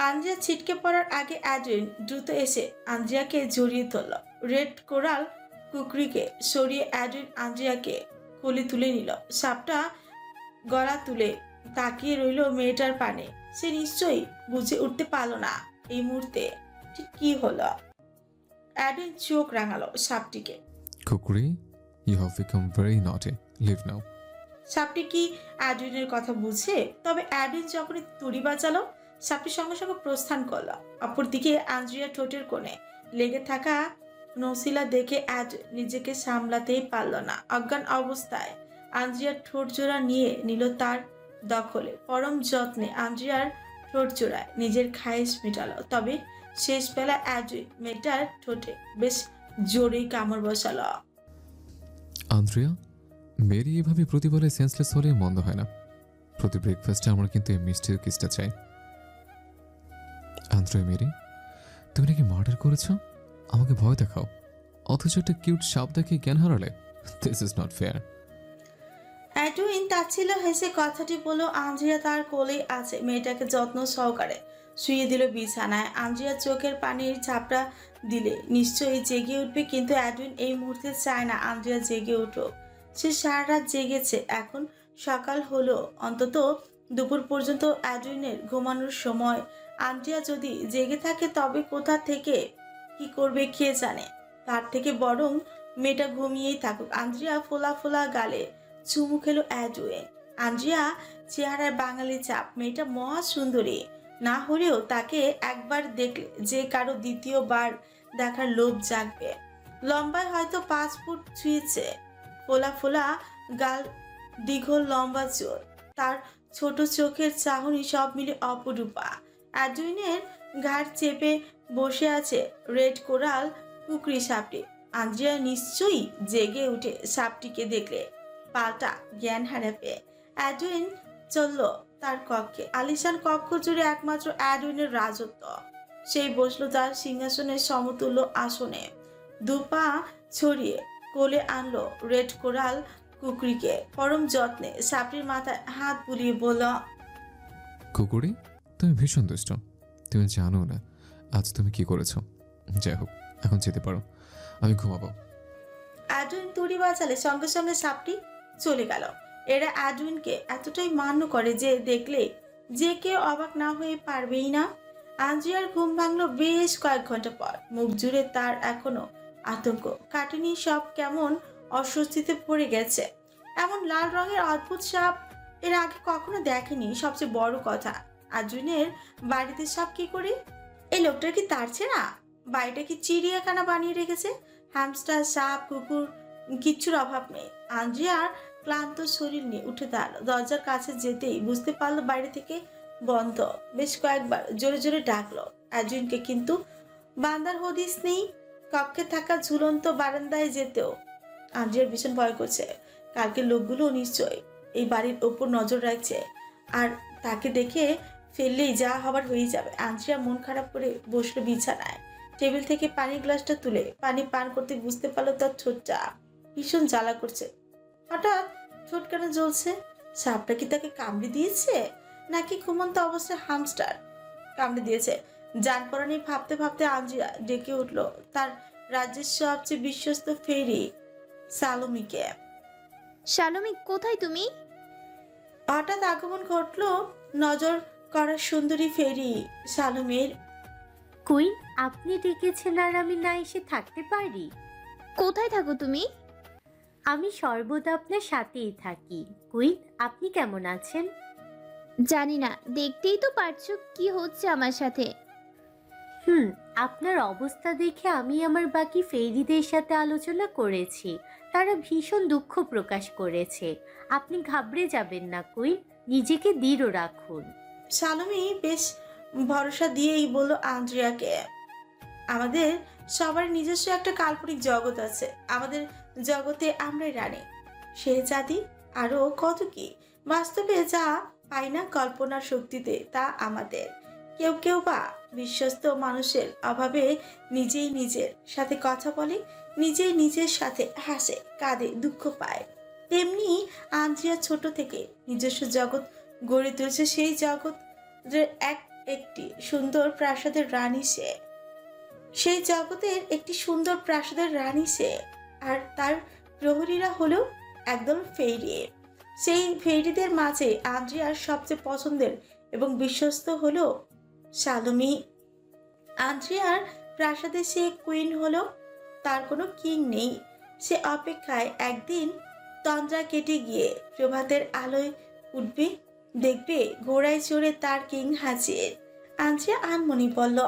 আন্দ্রিয়া ছিটকে পড়ার আগে অ্যাডুইন দ্রুত এসে আন্দ্রিয়াকে জড়িয়ে ধরল। রেড কোরাল কুকরিকে সরিয়ে অ্যাডুইন আন্দ্রিয়াকে কোলে তুলে নিল। সাপটা গলা তুলে তাকিয়ে রইল মেয়েটার পানে। সে নিশ্চয়ই বুঝে উঠতে পারল না এই মুহূর্তে ঠিক কি হলো। অ্যাডুইন চোখ রাঙালো সাপটিকে। কুকুরি, ইউ হ্যাভ বিকাম ভেরি নটি, লিভ নাও। সাপটি কি অ্যাডুইনের কথা বুঝে? তবে অ্যাডুইন যখনই তুড়ি বাজালো, সাপটি সঙ্গে সঙ্গে প্রস্থান করলো। অপরদিকে আন্দ্রিয়া ঠোঁটের কোণে লেগে থাকা নসিলা দেখে নিজেকে সামলাতেই পারল না। অজ্ঞান অবস্থায় আন্দ্রিয়ার ঠোঁট জোড়া নিয়ে নিল তার দখলে। পরম যত্নে আন্দ্রিয়ার ঠোঁট জোড়ায় নিজের খায়েশ মেটালো। তবে শেষ বেলা অ্যাডুইন মেয়েটার ঠোঁটে বেশ জোরেই কামড় বসালো। আন্দ্রিয়া, মেরি এভাবে প্রতিবারে সেন্সলেস হলে মন্দ হয় না। প্রতি ব্রেকফাস্টে আমার কিন্তু এই মিষ্টির কিসটা চাই। আন্দ্রিয়া, মেরি, তুমি নাকি মার্ডার করেছো? আমাকে ভয় দেখাও, অথচ একটা কিউট সাপ দেখে জ্ঞান হারালে। This is not fair. Edwin তাচ্ছিল্য হেসে কথাটি বলল। আন্দ্রিয়া তার কোলেই আছে। মেয়েটাকে যত্ন সহকারে শুয়ে দিল বিছানায়। আন্দ্রিয়া চোখের পানির ঝাপটা দিলে নিশ্চয়ই জেগে উঠবে, কিন্তু অ্যাডুইন এই মুহূর্তে চায় না আন্দ্রিয়া জেগে উঠুক। সে সারা রাত জেগেছে, এখন সকাল হলো। অন্তত দুপুর পর্যন্ত অ্যাডুইনের ঘুমানোর সময়। আন্দ্রিয়া যদি জেগে থাকে তবে কোথা থেকে কি করবে কে জানে। তার থেকে বরং মেয়েটা ঘুমিয়েই থাকুক। আন্দ্রিয়া ফোলা ফোলা গালে চুমু খেলো অ্যাডুইন। আন্দ্রিয়া চেহারায় বাঙালি চাপ। মেয়েটা মহা সুন্দরী না হলেও তাকে একবার দেখলে যে কারো দ্বিতীয়বার দেখার লোভ জাগবে। লম্বায় হয়তো 5 ফুট ছুঁয়েছে। ফোলা ফোলা গাল, দীঘল লম্বা চোর, তার ছোট চোখের চাহনি সব মিলে অপরূপা। অ্যাডুইনের ঘাড় চেপে বসে আছে রেড কোরাল কুকরি সাপটি। আন্দ্রিয়া নিশ্চয়ই জেগে উঠে সাপটিকে দেখলে পাল্টা জ্ঞান হারাবে। অ্যাডুইন চলল তার কক্ষে। আলিশান কক্ষ জুড়ে একমাত্র অ্যাডুইনের রাজত্ব। সেই বসলো তার সিংহাসনের সমতুল্য আসনে। দুপা ছড়িয়ে কোলে আনলো রেড কোরাল কুকরিকে। পরম যত্নে সাপটির মাথায় হাত বুলিয়ে বলল, কুকুরি, তুমি ভীষণ দুষ্ট। তুমি জানো না আজ তুমি কি করেছো। যাই হোক, এখন যেতে পারো, আমি ঘুমাবো। অ্যাডুইন তুড়ি বাজালে সঙ্গে সঙ্গে সাপটি চলে গেল। এরা অ্যাডুইনকে এতটাই মান্য করে যে দেখলে যে কেউ অবাক না হয়ে পারবেই না। আন্দ্রিয়ার ঘুম ভাঙলো বেশ কয়েক ঘন্টা পর। মুখ জুড়ে তার এখনো আতঙ্ক কাটেনি, সব কেমন অস্বস্তিতে পড়ে গেছে। এমন লাল রঙের অদ্ভুত সাপ এর আগে কখনো দেখেনি। সবচেয়ে বড় কথা, আদ্রিনের বাড়িতে সাপ কি করে? এই লোকটার কি তার ছেঁড়া? বাড়িটা কি চিড়িয়াখানা বানিয়ে রেখেছে? হ্যামস্টার, সাপ, কুকুর, কিচ্ছুর অভাব নেই। আন্দ্রিয়ার ক্লান্ত শরীর নিয়ে উঠে দাঁড়ালো। দরজার কাছে যেতেই বুঝতে পারলো বাইরে থেকে বন্ধ। বেশ কয়েকবার জোরে জোরে ডাকলো অ্যাডুইনকে, কিন্তু বান্দার হদিস নেই। কক্ষে থাকা ঝুলন্ত বারান্দায় যেতেও আন্দ্রিয়ার ভীষণ ভয় করছে। কালকে লোকগুলো নিশ্চয় এই বাড়ির ওপর নজর রাখছে, আর তাকে দেখে ফেললেই যা হবার হয়ে যাবে। আন্দ্রিয়া মন খারাপ করে বসলো বিছানায়। টেবিল থেকে পানির গ্লাসটা তুলে পানি পান করতে বুঝতে পারলো তার ঠোঁটটা ভীষণ জ্বালা করছে। হঠাৎ ঠোঁট কেন জ্বলছে? সাপটা কি তাকে কামড়ে দিয়েছে, নাকি ঘুমন্ত অবস্থায় হ্যামস্টার কামড়ে দিয়েছে? জান পরানি ভাবতে ভাবতে আন্দ্রিয়া ডেকে উঠলো তার রাজ্যের সবচেয়ে বিশ্বস্ত ফেরি সালোমিকে। শালমি, কোথায় তুমি? হঠাৎ আগমন ঘটলো নজর করা সুন্দরী ফেরি সালোমের। কই, আপনি ডেকেছেন আর আমি না এসে থাকতে পারি? কোথায় থাকো তুমি? আমি সর্বদা আপনার সাথেই থাকি। কুইন, আপনি কেমন আছেন? জানি না, দেখতেই তো পারছো কি হচ্ছে আমার সাথে। আপনার অবস্থা দেখে আমি আমার বাকি ফেরিদের সাথে আলোচনা করেছি। তারা ভীষণ দুঃখ প্রকাশ করেছে। আপনি ঘাবড়ে যাবেন না কুইন, নিজেকে দৃঢ় রাখুন। সালোমি বেশ ভরসা দিয়েই বলল আন্দ্রিয়াকে, আমাদের সবার নিজস্ব একটা কাল্পনিক জগৎ আছে। আমাদের জগতে আমরাই রানী, সে জাতি, আরো কত কি। বাস্তবে যা পাই না কল্পনার শক্তিতে, তা আমাদের। কেউ কেউ বা বিশ্বস্ত মানুষের অভাবে নিজেই নিজের সাথে কথা বলে, নিজেই নিজের সাথে হাসে, কাঁদে, দুঃখ পায়। তেমনি আন্দ্রিয়া ছোট থেকে নিজস্ব জগৎ গড়ে তুলেছে। সেই জগৎ একটি সুন্দর প্রাসাদের রানী সে। সেই জগতের একটি সুন্দর প্রাসাদের রানী সে, আর তার প্রহরীরা হলো একদল ফেরি। সেই ফেরিদের মাঝে আন্দ্রিয়ার সবচেয়ে পছন্দের এবং বিশ্বস্ত হলো সালোমি। আন্দ্রিয়ার প্রাসাদে সে কুইন হলো, তার কোনো কিং নেই। সে অপেক্ষায় একদিন তন্দ্রা কেটে গিয়ে প্রভাতের আলোয় উঠবে, দেখবে ঘোড়ায় চড়ে তার কিং হাজির। আন্দ্রিয়া আনমনি বলল,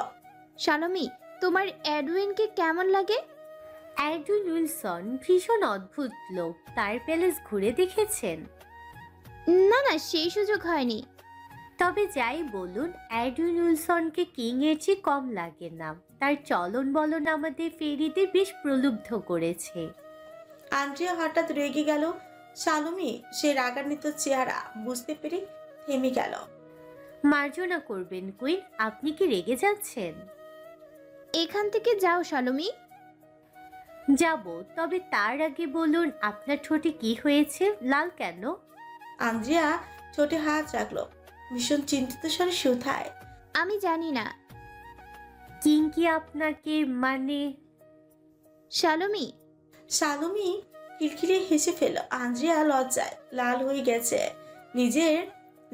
শালমি, তোমার এডউইনকে কেমন লাগে? অ্যাডুইন উইলসন ভীষণ অদ্ভুত লোক। তার প্যালেস ঘুরে দেখেছেন? না না, সেই সুযোগ হয়নি। তবে যাই বলুন, অ্যাডুইন উইলসনকে কিং এর চেয়ে কম লাগে না। তার চলন বলন আমাদের ফেরিতে বেশ প্রলুব্ধ করেছে। আন্দ্রিয়া হঠাৎ রেগে গেল। শালমি সে রাগান্বিত চেহারা বুঝতে পেরে থেমে গেল। মার্জনা করবেন কুইন, আপনি কি রেগে যাচ্ছেন? এখান থেকে যাও শালমি। যাব, তবে তার আগে বলুন আপনার ঠোঁটে কি হয়েছে? লাল কেন? আন্দ্রিয়া ঠোঁটে হাত রাখলো, ভীষণ চিন্তিত স্বরে শুধায়, আমি জানি না। কিং কি আপনাকে মানে? শালমি, শালমি খিলখিলিয়ে হেসে ফেল। আন্দ্রিয়া লজ্জায় লাল হয়ে গেছে। নিজের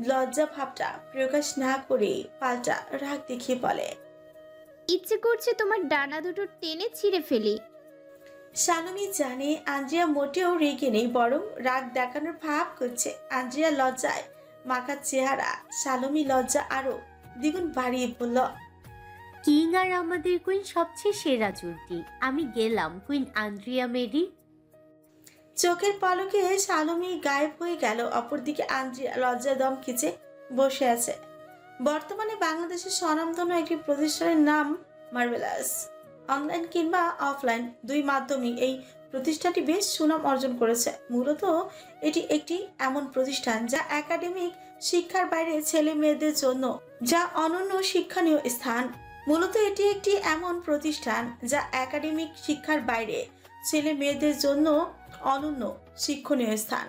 লজ্জা ভাবটা প্রকাশ না করে পাল্টা রাগ দেখিয়ে বলে, ইচ্ছে করছে তোমার ডানা দুটো টেনে ছিঁড়ে ফেলি। শালমি জানে আন্দ্রিয়া মোটেও রেগে নেই, বরং রাগ দেখানোর ভাব করছে। আন্দ্রিয়া লজ্জায় মাখা চেহারা, শালমি লজ্জা আরো দ্বিগুণ বাড়িয়ে বলল, কিং আর আমাদের কুইন সবচেয়ে সেরা জুটি। আমি গেলাম কুইন আন্দ্রিয়া মেরি। চোখের পলকে শালমি গায়েব হয়ে গেল। অপরদিকে আন্দ্রিয়া লজ্জা দম খিচে বসে আছে। বর্তমানে বাংলাদেশের স্বনামধন্য একটি প্রতিষ্ঠানের নাম মার্ভেলাস। অনলাইন কিংবা অফলাইন দুই মাধ্যমেই এই প্রতিষ্ঠানটি বেশ সুনাম অর্জন করেছে। মূলত এটি একটি এমন প্রতিষ্ঠান যা একাডেমিক শিক্ষার বাইরে ছেলে মেয়েদের জন্য যা অনন্য শিক্ষণীয় স্থান। মূলত এটি একটি এমন প্রতিষ্ঠান যা একাডেমিক শিক্ষার বাইরে ছেলে মেয়েদের জন্য অনন্য শিক্ষণীয় স্থান।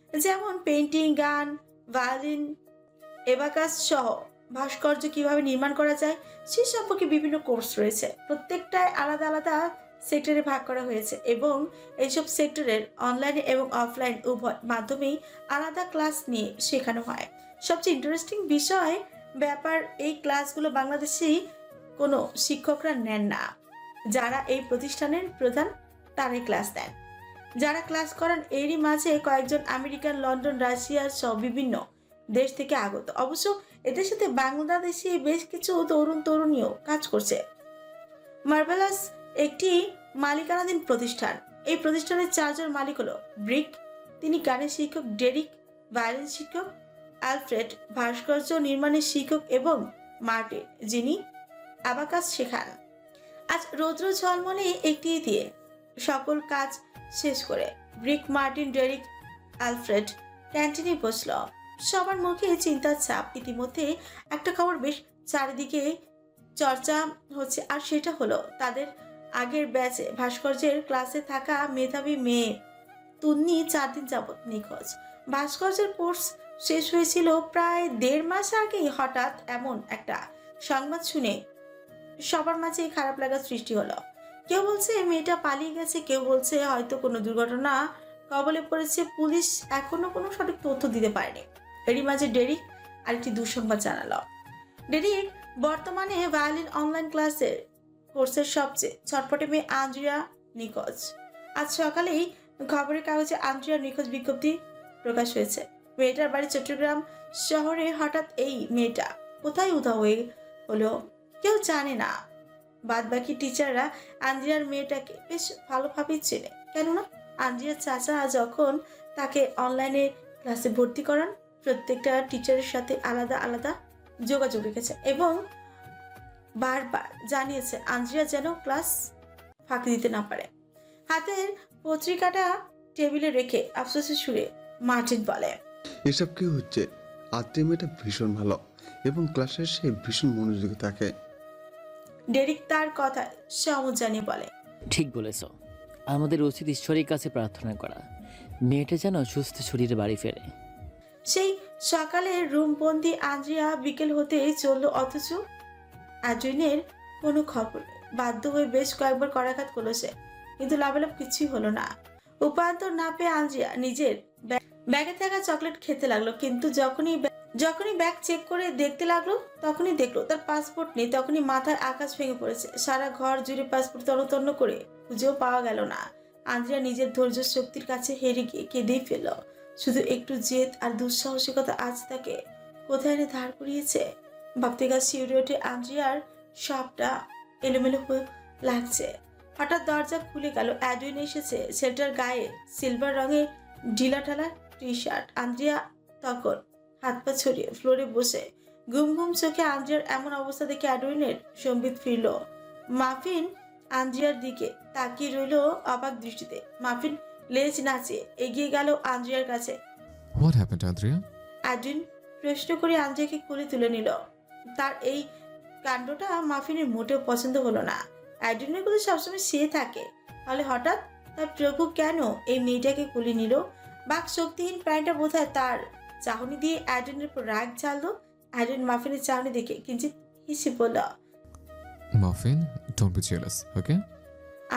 যেমন পেন্টিং, গান, ভায়োলিন, এবাকাস সহ ভাস্কর্য কিভাবে নির্মাণ করা যায় সে সম্পর্কে বিভিন্ন কোর্স রয়েছে। প্রত্যেকটায় আলাদা আলাদা সেক্টরে ভাগ করা হয়েছে এবং এইসব সেক্টরের অনলাইন এবং অফলাইন উভয় মাধ্যমেই আলাদা ক্লাস নিয়ে শেখানো হয়। সবচেয়ে ইন্টারেস্টিং ব্যাপার এই ক্লাসগুলো বাংলাদেশি কোনো শিক্ষকরা নেন না। যারা এই প্রতিষ্ঠানের প্রধান তারাই ক্লাস দেন। যারা ক্লাস করান এরই মাঝে কয়েকজন আমেরিকান, লন্ডন, রাশিয়া সহ বিভিন্ন দেশ থেকে আগত। অবশ্য এদের সাথে বাংলাদেশি বেশ কিছু তরুণ তরুণীও কাজ করছে। মার্ভেলাস একটি মালিকানাধীন প্রতিষ্ঠান। এই প্রতিষ্ঠানের চারজন মালিক হলো ব্রিক, তিনি গানের শিক্ষক, ডেরিক ভায়োলিন শিক্ষক, অ্যালফ্রেড ভাস্কর্য নির্মাণের শিক্ষক এবং মার্টিন যিনি অ্যাবাকাস শেখান। আজ রৌদ্র ঝলমলে একটি দিয়ে সকল কাজ শেষ করে ব্রিক, মার্টিন, ডেরিক, অ্যালফ্রেড ক্যান্টিনে বসল। সবার মুখে চিন্তার ছাপ। ইতিমধ্যে একটা খবর বেশ চারিদিকে চর্চা হচ্ছে, আর সেটা হলো তাদের আগের ব্যাচে ভাস্কর্যের ক্লাসে থাকা মেধাবী মেয়ে তুন্নি 4 দিন যাবৎ নিখোঁজ। ভাস্কর্যের কোর্স শেষ হয়েছিল প্রায় 1.5 মাস আগেই। হঠাৎ এমন একটা সংবাদ শুনে সবার মাঝে খারাপ লাগার সৃষ্টি হলো। কেউ বলছে মেয়েটা পালিয়ে গেছে, কেউ বলছে হয়তো কোনো দুর্ঘটনা কবলে পড়েছে। পুলিশ এখনো কোনো সঠিক তথ্য দিতে পারেনি। এরই মাঝে ডেরিক আরেকটি দুঃসংবাদ জানালো। ডেরিক বর্তমানে ভায়োলিন অনলাইন কোর্সের সবচেয়ে ছটপটে মেয়ে আন্দ্রিয়া নিখোঁজ। আজ সকালেই খবরের কাগজে আন্দ্রিয়ার নিখোঁজ বিজ্ঞপ্তি প্রকাশ হয়েছে। মেয়েটার বাড়ি চট্টগ্রাম শহরে। হঠাৎ এই মেয়েটা কোথায় উধাও হয়ে হলো কেউ জানে না। বাদ বাকি টিচাররা আন্দ্রিয়ার মেয়েটাকে বেশ ভালোভাবেই চেনে, কেননা আন্দ্রিয়ার চাচা যখন তাকে অনলাইনে ক্লাসে ভর্তি করান প্রত্যেকটা টিচারের সাথে আলাদা আলাদা যোগাযোগ রেখেছে এবং বারবার জানিয়েছে আন্দ্রিয়া যেন ক্লাস ফাঁকি দিতে না পারে। হাতের পত্রিকাটা টেবিলে রেখে আফসোসের সুরে মার্টিন বলে, এসব কি হচ্ছে? আত্মীয় মেয়েটা ভীষণ ভালো এবং ক্লাসের সে ভীষণ মনোযোগী থাকে। ডেরিক তার কথা সহমত জানিয়ে বলে, ঠিক বলেছ, আমাদের উচিত ঈশ্বরের কাছে প্রার্থনা করা মেয়েটা যেন সুস্থ শরীরে বাড়ি ফেরে। সেই সকালে রুমবন্দি আন্দ্রিয়া বিকেল হতেই চলল, অথচ অ্যাড্রিনের কোনো খবর নেই। বাধ্য হয়ে বেশ কয়েকবার করাঘাত করলো সে, কিন্তু লাভালাভ কিছুই হলো না। উপান্তর না পেয়ে আন্দ্রিয়া নিজের ব্যাগে থাকা চকলেট খেতে লাগলো, কিন্তু যখনই ব্যাগ চেক করে দেখতে লাগলো তখনই দেখলো তার পাসপোর্ট নেই। তখনই মাথায় আকাশ ভেঙে পড়েছে। সারা ঘর জুড়ে পাসপোর্ট তন্ন করে খুঁজেও পাওয়া গেল না। আন্দ্রিয়া নিজের ধৈর্য শক্তির কাছে হেরে গিয়ে কেঁদেই ফেলল। শুধু একটু জেদ আর দুঃসাহসিকতা আজ তাকে কোথায় এনে দাঁড় করিয়েছে। ভাবতে গা শিউরে ওঠে আন্দ্রিয়ার, সবটা এলোমেলো হয়ে লাগছে। হঠাৎ দরজা খুলে গেল। অ্যাডুইন এসেছে। ছেলেটার গায়ে সিলভার রঙের ঢিলাঢালা টি শার্ট। আন্দ্রিয়া তখন হাত পা ছড়িয়ে ফ্লোরে বসে ঘুম ঘুম চোখে। আন্দ্রিয়ার এমন অবস্থা দেখে অ্যাডুইনের সম্বিত ফিরল। মাফিন আন্দ্রিয়ার দিকে তাকিয়ে রইল অবাক দৃষ্টিতে। মাফিন লেজ নাচিয়ে এগিয়ে গেল আন্দ্রিয়ার কাছে। What happened Andrea? অ্যাডুইন প্রশ্ন করে আন্দ্রিয়াকে কোলে তুলে নিল। তার এই কাণ্ডটা মাফিনের মোটেও পছন্দ হলো না। অ্যাডুইনের কথা সবসময় সে থাকে, তাহলে হঠাৎ তার প্রভু কেন এই মেয়েটাকে কোলে নিল? বাক শক্তিহীন প্রাণীটা বোধহয় তার চাহনি দিয়ে অ্যাডুইনের উপর রাগ ঝাড়লো। অ্যাডুইন মাফিনের চাহনি দেখে কিঞ্চিত হেসে বলল। Muffin, don't be jealous, okay?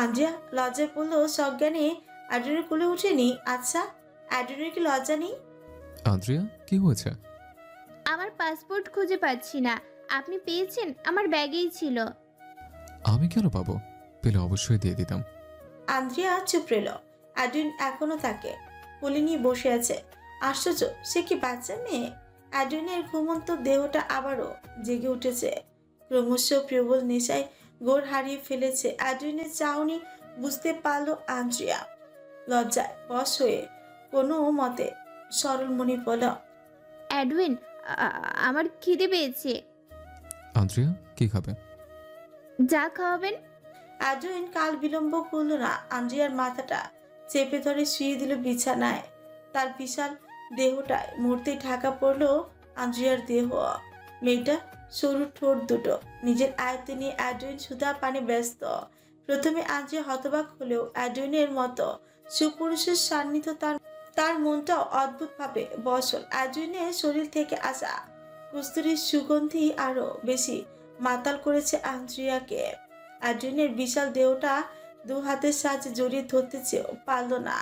Andrea লজ্জায় পড়লো। সজ্ঞানে অ্যাডুইনের কোলে উঠেনি। আচ্ছা, অ্যাডুইনের কি লজ্জা নেই? আন্দ্রিয়া, কি হয়েছে? আমার পাসপোর্ট খুঁজে পাচ্ছি না। আপনি পেয়েছেন? আমার ব্যাগেই ছিল। আমি কেন পাবো? পেলে অবশ্যই দিয়ে দিতাম। আন্দ্রিয়া চুপ রইল। অ্যাডুইন এখনো তাকে কোলে নিয়ে বসে আছে। আশ্চর্য, সে কি বাচ্চা মেয়ে? অ্যাডুইনের ঘুমন্ত দেহটা আবারও জেগে উঠেছে। ক্রমশ প্রবল নেশায় গোড় হারিয়ে ফেলেছে। অ্যাডুইনের চাহনি বুঝতে পারলো আন্দ্রিয়া। লজ্জায় বশ হয়ে কোনো মতে সরল মনে বলল। অ্যাডউইন, আমার খিদে পেয়েছে। আন্দ্রিয়া, কি খাবে? যা খাওয়াবেন। অ্যাডুইন কাল বিলম্ব করল না। আন্দ্রিয়ার মাথাটা চেপে ধরে শুয়ে দিল বিছানায়। তার বিশাল দেহটায় মুহূর্তে ঢাকা পড়ল আন্দ্রিয়ার দেহ। মেয়েটা সরু ঠোঁট দুটো নিজের আয়ত্তে নিয়ে অ্যাডুইন সুধা পানে ব্যস্ত। প্রথমে আন্দ্রিয়া হতবাক হলেও অ্যাডুইনের মতো সুপুরুষের সান্নিধ্য তার মনটাও অদ্ভুতভাবে বসল। অ্যাডুইনের শরীর থেকে আসা কস্তুরীর সুগন্ধি আরো বেশি মাতাল করেছে আন্দ্রিয়াকে। অ্যাডুইনের বিশাল দেহটা দু হাতের সাহায্যে জড়িয়ে ধরতে চেয়েও পারল না।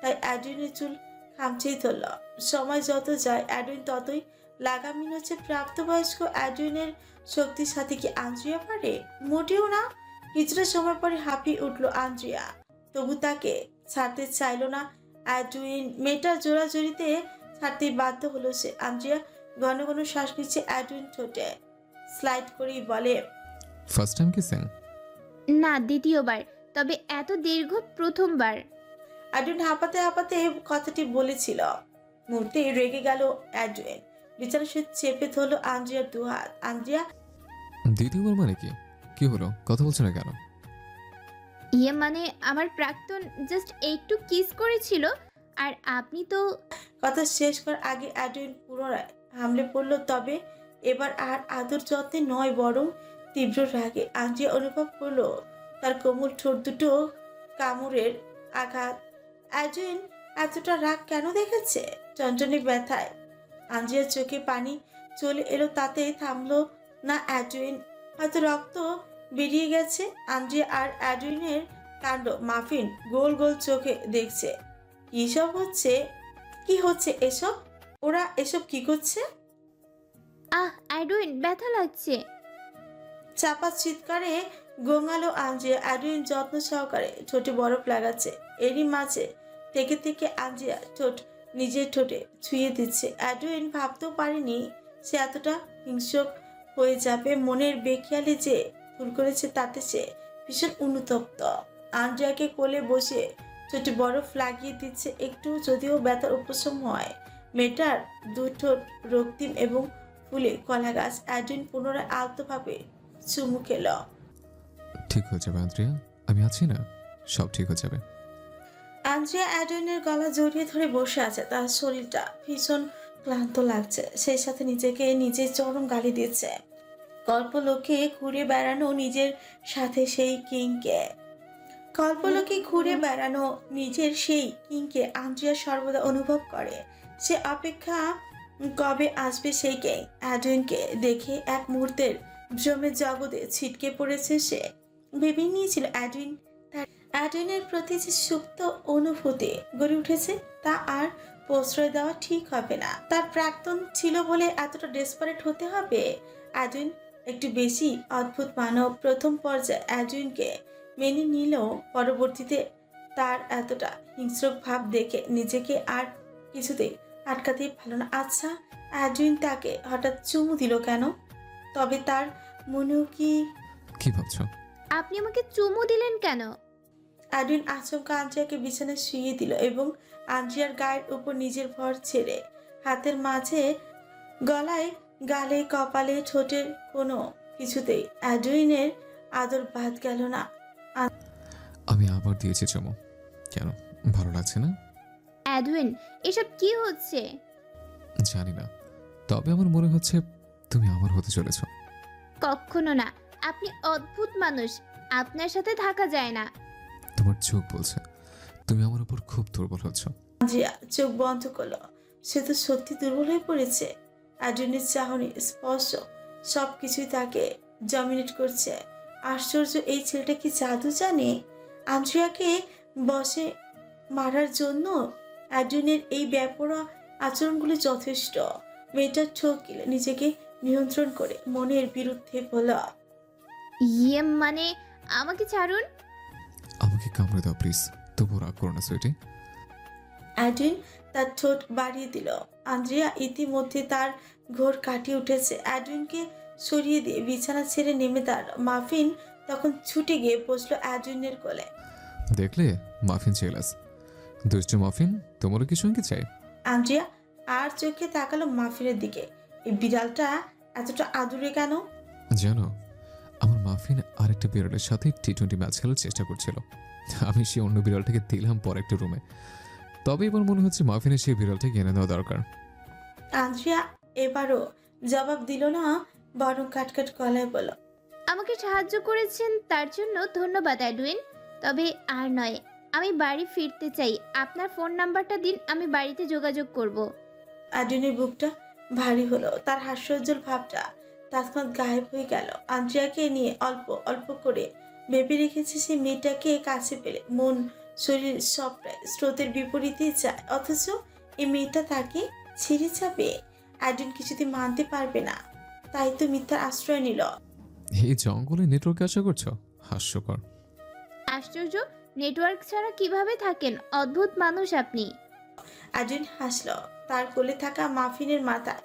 তাই অ্যাডুইনের চুল খামচেই ধরল। সময় যত যায় অ্যাডুইন ততই লাগামহীন হচ্ছে। প্রাপ্তবয়স্ক অ্যাডুইনের শক্তির সাথে কি আন্দ্রিয়া পারে? মোটেও না। কিছুটা সময় পরে হাঁপিয়ে উঠল আন্দ্রিয়া। তবু তাকে ছাড়তে চাইল না অ্যাডুইন। মেয়েটার জোড়াজড়িতে ছাড়তেই বাধ্য হলো সে। আন্দ্রিয়া ঘন ঘন শ্বাস নিচ্ছে। অ্যাডুইন ঠোঁটে স্লাইড করেই বলে, ফার্স্ট টাইম কিসিং? না, দ্বিতীয়বার। তবে এত দীর্ঘ প্রথমবার। অ্যাডুইন হাঁপাতে হাঁপাতে কথাটি বলেছিল। মুহূর্তে রেগে গেল অ্যাডুইন। বিছানা সে চেপে ধরল আন্দ্রিয়ার দুহাত। আন্দ্রিয়া দ্বিতীয়বার মানে কি? কি হলো? কথা বলছো না কেন? ইয়ে মানে আমার প্রাক্তন জাস্ট একটু কিস করেছিল, আর আপনি তো। কথা শেষ করার আগে অ্যাডুইন পুনরায় হামলে পড়ল। তবে এবার আর আদর যত্নে নয়, বরং তীব্র রাগে। আন্দ্রিয়া অনুভব করলো তার কোমল ঠোঁট দুটো কামড়ের আঘাত। অ্যাডুইন এতটা রাগ কেন দেখাচ্ছে? চঞ্চনী ব্যথায় আন্দ্রিয়ার চোখে পানি চলে এলো। তাতে থামলো না অ্যাডুইন। হয়তো রক্ত বেরিয়ে গেছে। আন্দ্রিয়া আর অ্যাডুইনের কাণ্ড মাফিন গোল গোল চোখে দেখছে। কি সব হচ্ছে? কি হচ্ছে এসব? ওরা এসব কি করছে? অ্যাডউইন, ব্যথা লাগছে। চাপা চিৎকারে গোঙালো আন্দ্রিয়া। অ্যাডুইন যত্ন সহকারে ঠোঁটে বরফ লাগাচ্ছে। এরই মাঝে থেকে থেকে আন্দ্রিয়া ঠোঁট নিজের ঠোঁটে ছুঁয়ে দিচ্ছে। অ্যাডুইন ভাবতেও পারেনি সে এতটা হিংস্র হয়ে যাবে। মনের বেখেয়ালি যে ভুল করেছে তাতে সে ভীষণ অনুতপ্ত। আন্দ্রিয়াকে কোলে বসে ঠোঁটে বরফ লাগিয়ে দিচ্ছে একটু, যদিও ব্যথার উপশম হয়। মেয়েটার দু ঠোঁট রক্তিম এবং ফুলে কলা গাছ। অ্যাডুইন পুনরায় আলতোভাবে চুমু খেল। ঠিক হয়ে যাবে আন্দ্রিয়া, আমি আছি না, সব ঠিক হয়ে যাবে। আন্দ্রিয়া অ্যাডুইনের গলা জড়িয়ে ধরে বসে আছে। তার শরীরটা ভীষণ ক্লান্ত লাগছে। সেই সাথে নিজেকে নিজে চরম গালি দিচ্ছে। কল্পলোকে ঘুরে বেড়ানো নিজের সাথে সেই কিংকে আন্দ্রিয়া সর্বদা অনুভব করে। সে অপেক্ষা কবে আসবে সেই কিং। অ্যাডুইনকে দেখে এক মুহূর্তের ভ্রমের জগতে ছিটকে পড়েছে সে। ভেবে নিয়েছিল অ্যাডুইনের প্রতি যে সুপ্ত অনুভূতি গড়ে উঠেছে তা আর প্রশ্রয় দেওয়া ঠিক হবে না। তার প্রাক্তন ছিল বলে এতটা ডেসপারেট হতে হবে? অ্যাডুইন একটু বেশি অদ্ভুত মানব। প্রথম পর্যায়ে অ্যাডুইনকে মেনে নিলেও পরবর্তীতে তার এতটা হিংস্র ভাব দেখে নিজেকে আর কিছুতেই আটকাতেই পারল না। আচ্ছা, অ্যাডুইন তাকে হঠাৎ চুমু দিল কেন? তবে তার মনেও কি? কি ভাবছো? আপনি আমাকে চুমু দিলেন কেন? অ্যাডুইন আচমকা আন্দ্রিয়াকে বিছানায় শুইয়ে দিল এবং আন্দ্রিয়ার গায়ের উপর নিজের ভর ছেড়ে হাতের মাঝে গলায়, গালে, কপালে, ঠোঁটের কোনো কিছুতেই অ্যাডুইনের আদর বাদ গেল না। আমি আবার দিয়েছি চুমু। কেন, ভালো লাগছে না? অ্যাডউইন, এসব কি হচ্ছে? জানি না, তবে আমার মনে হচ্ছে তুমি আমার হতে চলেছ। কখনো না। আপনি অদ্ভুত মানুষ, আপনার সাথে থাকা যায় না। তোমার চোখ বলছে তুমি আমার উপর খুব দুর্বল হচ্ছ। আন্দ্রিয়া চোখ বন্ধ করলো। সে তো সত্যি দুর্বল হয়ে পড়েছে। অ্যাডুইনের চাহনি, স্পর্শ সবকিছুই তাকে ডমিনেট করছে। আশ্চর্য, এই ছেলেটা কি জাদু জানে? আন্দ্রিয়াকে বসে মারার জন্য অ্যাডুইনের এই ব্যাপরা আচরণগুলি যথেষ্ট। মেয়েটার ঠকিল নিজেকে নিয়ন্ত্রণ করে মনের বিরুদ্ধে বলা, ইয়ে মানে, আমাকে ছাড়ুন। আমাকে কামড়ে দাও প্লিজ, তবু রাগ করো না সুইটি। অ্যাডুইন তার ঠোঁট বাড়িয়ে দিল। আন্দ্রিয়া ইতিমধ্যে তার ঘোর কাটিয়ে উঠেছে। অ্যাডুইনকে সরিয়ে দিয়ে বিছানা ছেড়ে নেমে দাঁড়ালো। মাফিন তখন ছুটে গিয়ে বসলো অ্যাডুইনের কোলে। দেখলে, মাফিন চেলাস। দুষ্টু মাফিন, তোমারও কি সঙ্গী চাই? আন্দ্রিয়া আর চোখে তাকালো মাফিনের দিকে। এই বিড়ালটা এতটা আদুরে কেন? জানো, আমার মাফিন আরেকটা বিড়ালের সাথে টি-20 ম্যাচ খেলার চেষ্টা করছিল। আমি সেই অন্য বিড়ালটাকে দিলাম পর একটা রুমে। তবে এবার মনে হচ্ছে মাফিনের সেই বিড়ালটাকে এনে দেওয়া দরকার। আন্দ্রিয়া এবারও জবাব দিল না, বরং কাটকাট গলায় বলল, আমাকে সাহায্য করেছেন তার জন্য ধন্যবাদ অ্যাডউইন, তবে আর নয়। আমি বাড়ি ফিরতে চাই। আপনার ফোন নাম্বারটা দিন, আমি বাড়িতে যোগাযোগ করব। অ্যাডুইনের বুকটা ভারী হলো। তার হাস্যোজ্জ্বল ভাবটা তৎক্ষণাৎ গায়েব হয়ে গেল। আন্দ্রিয়াকে নিয়ে অল্প অল্প করে ভেবে রেখেছে সে মেয়েটাকে কাছে পেলে মন, শরীর সবটাই স্রোতের বিপরীতে যায়। অথচ এই মেয়েটা তাকে ছেড়ে যাবে। অ্যাডুইন কিছুতেই মানতে পারবে না, তাই তো মিথ্যার আশ্রয় নিল। এই জঙ্গলে নেটওয়ার্ক আশা করছো? হাস্যকর। আশ্চর্য, নেটওয়ার্ক ছাড়া কিভাবে থাকেন? অদ্ভুত মানুষ আপনি। অ্যাডুইন হাসল। তার কোলে থাকা মাফিনের মাথায়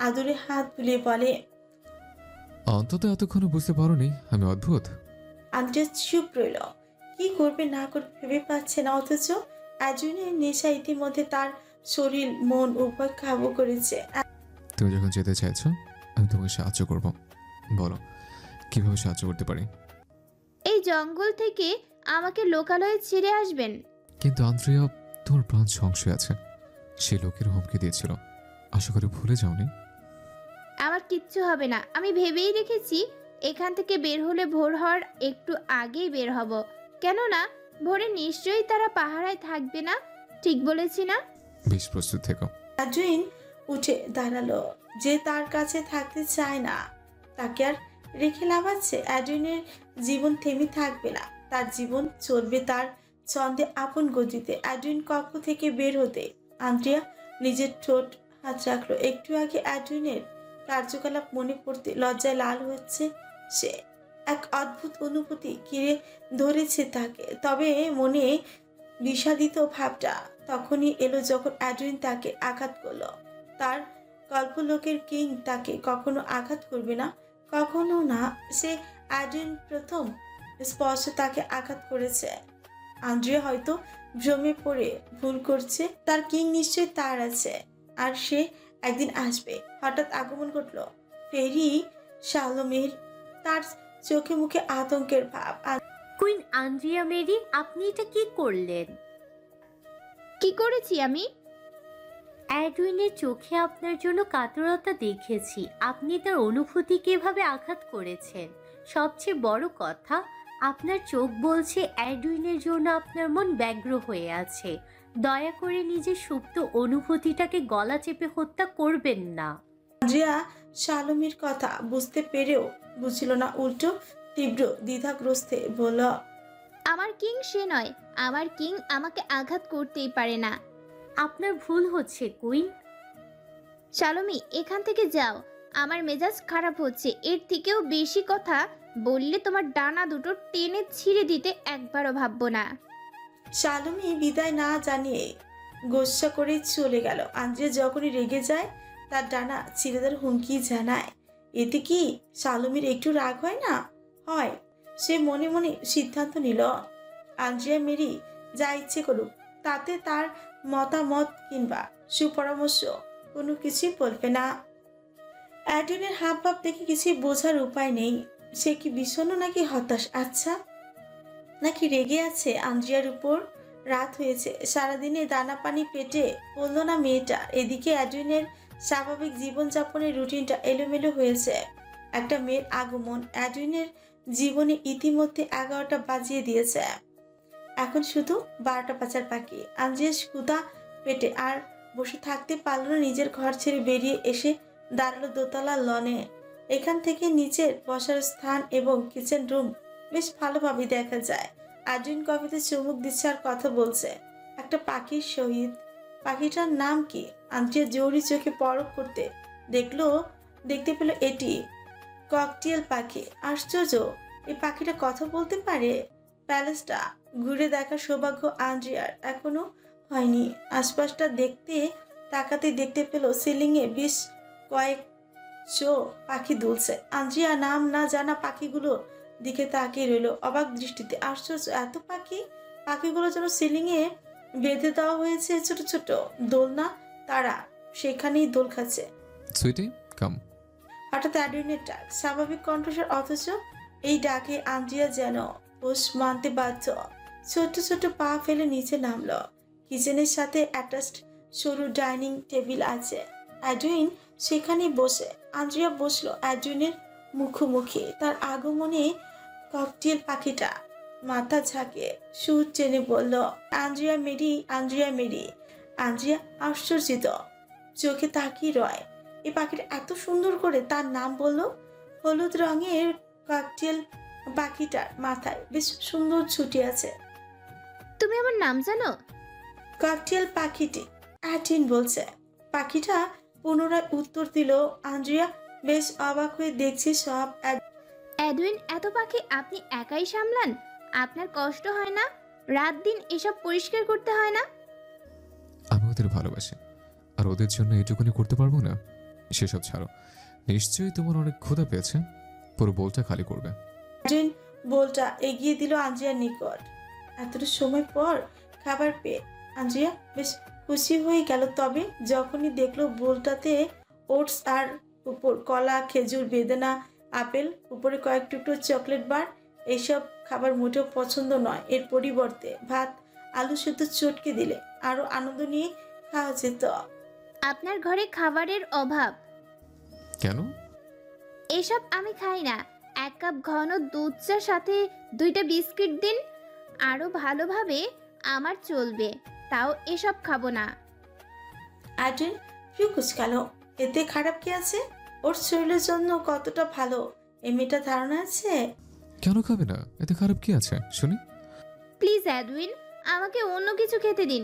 আদুরে হাত বুলিয়ে বলে, অন্তত এতক্ষণে বুঝতে পারোনি আমি অদ্ভুত। আন্দ্রিয়া চুপ রইল। কি করবে না করবে ভেবে পাচ্ছে না। অথচ অ্যাডুইনের নেশা ইতিমধ্যে তার শরীর মন উভয় কাবু করেছে। তুমি যখন যেতে চাইছো, আমি তোমাকে সাহায্য করব। বলো, কিভাবে সাহায্য করতে পারি? এই জঙ্গল থেকে আমাকে লোকালয়ে ছেড়ে আসবেন। কিন্তু আন্দ্রিয়া, তোমার প্রাণ সংশয় আছে। সে লোকের হুমকি দিয়েছিল, আশা করি ভুলে যাওনি। আমার কিচ্ছু হবে না। আমি ভেবেই রেখেছি এখান থেকে বের হলে ভোর হওয়ার একটু আগেই বের হব। কেননা ভোরে নিশ্চয়ই তারা পাহারায় থাকবে না। ঠিক বলেছি না? বেশ প্রস্তুত থেকো। অ্যাডুইন উঠে দাঁড়ালো। যে তার কাছে থাকতে চায় না তাকে আর রেখে লাভ আছে? অ্যাডুইনের জীবন থেমে থাকবে না। তার জীবন চলবে তার ছন্দে, আপন গতিতে। অ্যাডুইন কক্ষ থেকে বের হতে আন্দ্রিয়া নিজের ঠোঁট হাত রাখলো। একটু আগে অ্যাডুইনের কার্যকলাপ মনে পড়তে লজ্জায় লাল হচ্ছে সে। এক অদ্ভুত অনুভূতি ঘিরে ধরেছে তাকে। তবে মনে বিষাদিত ভাবটা তখনই এলো যখন অ্যাডুইন তাকে আঘাত করলো। তার কল্পলোকের কিং তাকে কখনো আঘাত করবে না, কখনো না। সে অ্যাডুইন প্রথম স্পর্শ তাকে আঘাত করেছে। আন্দ্রিয়া হয়তো ভ্রমে পড়ে ভুল করছে। তার কিং নিশ্চয়ই তার আছে, আর সে একদিন আসবে। হঠাৎ আগমন ঘটলো ফেরি শালমের। তার চোখে মুখে আতঙ্কের ভাব। কুইন আন্দ্রিয়া মেরি, আপনি এটা কি করলেন? কি করেছি আমি? অ্যাডউইনের চোখে আপনার জন্য কাতরতা দেখেছি। আপনি তার অনুভূতি কিভাবে আঘাত করেছেন। সবচেয়ে বড় কথা, আপনার চোখ বলছে অ্যাডউইনের জন্য আপনার মন ব্যগ্র হয়ে আছে। দয়া করে নিজের সুপ্ত অনুভূতিটাকে গলা চেপে হত্যা করবেন না। আন্দ্রিয়া শালমের কথা বুঝতে পেরেও বুঝছিল না, উল্টো তীব্র দ্বিধাগ্রস্তে বলল, আমার কিং সে নয়। আমার কিং আমাকে আঘাত করতেই পারে না। আপনার ভুল হচ্ছে কুইন। শালমি, এখান থেকে যাও। আমার মেজাজ খারাপ হচ্ছে। এর থেকেও বেশি কথা বললে তোমার ডানা দুটো টেনে ছিঁড়ে দিতে একবারও ভাববো না। শালমি বিদায় না জানিয়ে গোসা করে চলে গেল। আন্দ্রিয়া যখনই রেগে যায় তার ডানা ছিঁড়ে দেওয়ার হুমকি জানায়। এতে কি শালমির একটু রাগ হয় না? হয়। সে মনে মনে সিদ্ধান্ত নিল আন্দ্রিয়া মেরি যা ইচ্ছে করুক, তাতে তার মতামত কিংবা সুপরামর্শ কোনো কিছুই বলবে না। অ্যাডুইনের হাবভাব দেখে কিছুই বোঝার উপায় নেই। সে কি বিষণ্ণ নাকি হতাশ, আচ্ছা নাকি রেগে আছে আন্দ্রিয়ার উপর? রাত হয়েছে, সারাদিনে দানা পানি পেটে পড়ল না মেয়েটা। এদিকে অ্যাডুইনের স্বাভাবিক জীবনযাপনের রুটিনটা এলোমেলো হয়েছে। একটা মেয়ের আগমন অ্যাডুইনের জীবনে ইতিমধ্যে 11টা বাজিয়ে দিয়েছে। এখন শুধু 12টা বাজার বাকি। আন্দ্রিয়া ক্ষুধা পেটে আর বসে থাকতে পারল না, নিজের ঘর ছেড়ে বেরিয়ে এসে দাঁড়ালো দোতলা লনে। এখান থেকে নিচের বসার স্থান এবং কিচেন রুম বেশ ভালোভাবে দেখা যায়। আর্জুন কফিতে চুমুক দিচ্ছে আর কথা বলছে একটা পাখির সহিত। পাখিটার নাম কি? আন্দ্রিয়া জরুরি চোখে পরখ করতে দেখতে পেল এটি ককটেল পাখি। আশ্চর্য, এই পাখিটা কথা বলতে পারে। প্যালেসটা ঘুরে দেখার সৌভাগ্য আন্দ্রিয়ার এখনো হয়নি। আশপাশটা তাকাতে দেখতে পেল সিলিংয়ে বেশ কয়েকশো পাখি দুলছে। আন্দ্রিয়া নাম না জানা পাখিগুলো দিকে তাকিয়ে রইল অবাক দৃষ্টিতে। আশ্চর্য, এত পাখি! পাখিগুলো যেন সিলিংয়ে বেঁধে দেওয়া হয়েছে ছোট ছোট দোলনা, তারা সেখানেই দোল খাচ্ছে। সুইটি কাম। হঠাৎ অ্যাডুইনের ডাক, স্বাভাবিক কণ্ঠস্বর, অথচ এই ডাকে আন্দ্রিয়া যেন পোষ মানতে বাধ্য। ছোট ছোট পা ফেলে নিচে নামলো। কিচেনের সাথে অ্যাটাচড সরু ডাইনিং টেবিল আছে। অ্যাডুইন সেখানেই বসে। আন্দ্রিয়া বসলো অ্যাডুইনের মুখোমুখি। তার আগমনে ককটেল পাখিটা মাথা ঝাঁকে সুর টেনে বলল, Andrea Mary, Andrea Mary. Andrea আশ্চর্যিত চোখে তাকিয়ে রয়। এই পাখিটা এত সুন্দর করে তার নাম বলল। হলুদ রঙের ককটেল পাখিটার মাথায় বেশ সুন্দর ছুটি আছে। তুমি আমার নাম জানো? ককটেল পাখিটি অ্যাডুইন বলছে। পাখিটা পুনরায় উত্তর দিল। আন্দ্রিয়া বেশ অবাক হয়ে দেখছে সব। অ্যাডুইন, এত পাখি আপনি একাই সামলান? আপনার কষ্ট হয় না? রাত দিন এসব পরিষ্কার করতে হয় না? আমি ওদের ভালোবাসি, আর ওদের জন্য এটুকুনি করতে পারবো না? সেসব ছাড়ো, নিশ্চয়ই তোমার অনেক ক্ষুধা পেয়েছে, পুরো বোলটা খালি করবে। অ্যাডুইন বোলটা এগিয়ে দিল আন্দ্রিয়ার নিকট। এতটা সময় পর খাবার পেয়ে আন্দ্রিয়া বেশ খুশি হয়ে গেল। তবে যখনই দেখলো বোলটাতে ওটস আর উপর কলা, খেজুর, বেদানা, আপেল, উপরে কয়েক টুকরো চকলেট বার, এইসব খাবার মোটেও পছন্দ নয়। এর পরিবর্তে ভাত, আলু সেদ্ধ চটকে দিলে আরো আনন্দ নিয়ে খাওয়া যেত। আপনার ঘরে খাবারের অভাব। কেন? এসব আমি খাই না। 1 কাপ ঘন দুধ চার সাথে 2টা বিস্কিট দিন, আরো ভালোভাবে আমার চলবে। তাও এসব খাবো না। অ্যাডুইন ফিউ কুচকালো। এতে খারাপ কি আছে? ওর শরীরের জন্য কতটা ভালো এই মেয়েটা ধারণা আছে? কেন খাবে না? এতে খারাপ কি আছে শুনি? প্লিজ অ্যাডুইন, আমাকে অন্য কিছু খেতে দিন।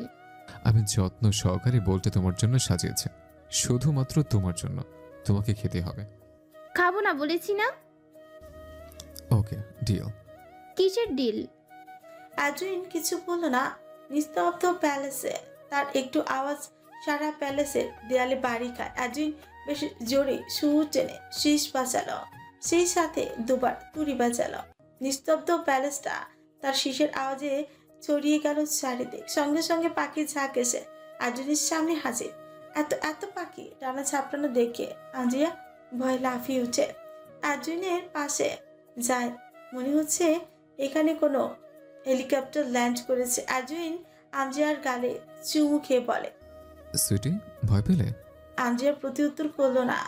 আমি যত্ন সহকারে বোলটা তোমার জন্য সাজিয়েছি, শুধুমাত্র তোমার জন্য। তোমাকে খেতে হবে। খাবো না বলেছি না? ওকে, ডিল। কিসের ডিল? অ্যাডুইন কিছু বলল না। নিস্তব্ধ প্যালেসে তার একটু আওয়াজ সারা প্যালেসের দেয়ালে বাড়ি খায়। অ্যাডুইন বেশ জোরে সুর টেনে শীষ বাজালো, সেই সাথে দুবার তুড়ি বাজালো। নিস্তব্ধ প্যালেসটা তার শীষের আওয়াজে ছড়িয়ে গেল চারিদিক। সঙ্গে সঙ্গে পাখি ঝাঁক এসে অ্যাডুইনের সামনে হাজির। এত পাখি ডানা ছাপড়ানো দেখে আন্দ্রিয়া ভয় লাফিয়ে উঠে অ্যাডুইনের পাশে যায়। মনে হচ্ছে এখানে কোনো হেলিকপ্টার ল্যান্ড করেছে। অ্যাডুইন আন্দ্রিয়ার গালে চুমু খেয়ে বলে। সুইটি, ভয় পেলে? আন্দ্রিয়া প্রতি উত্তর করলো না।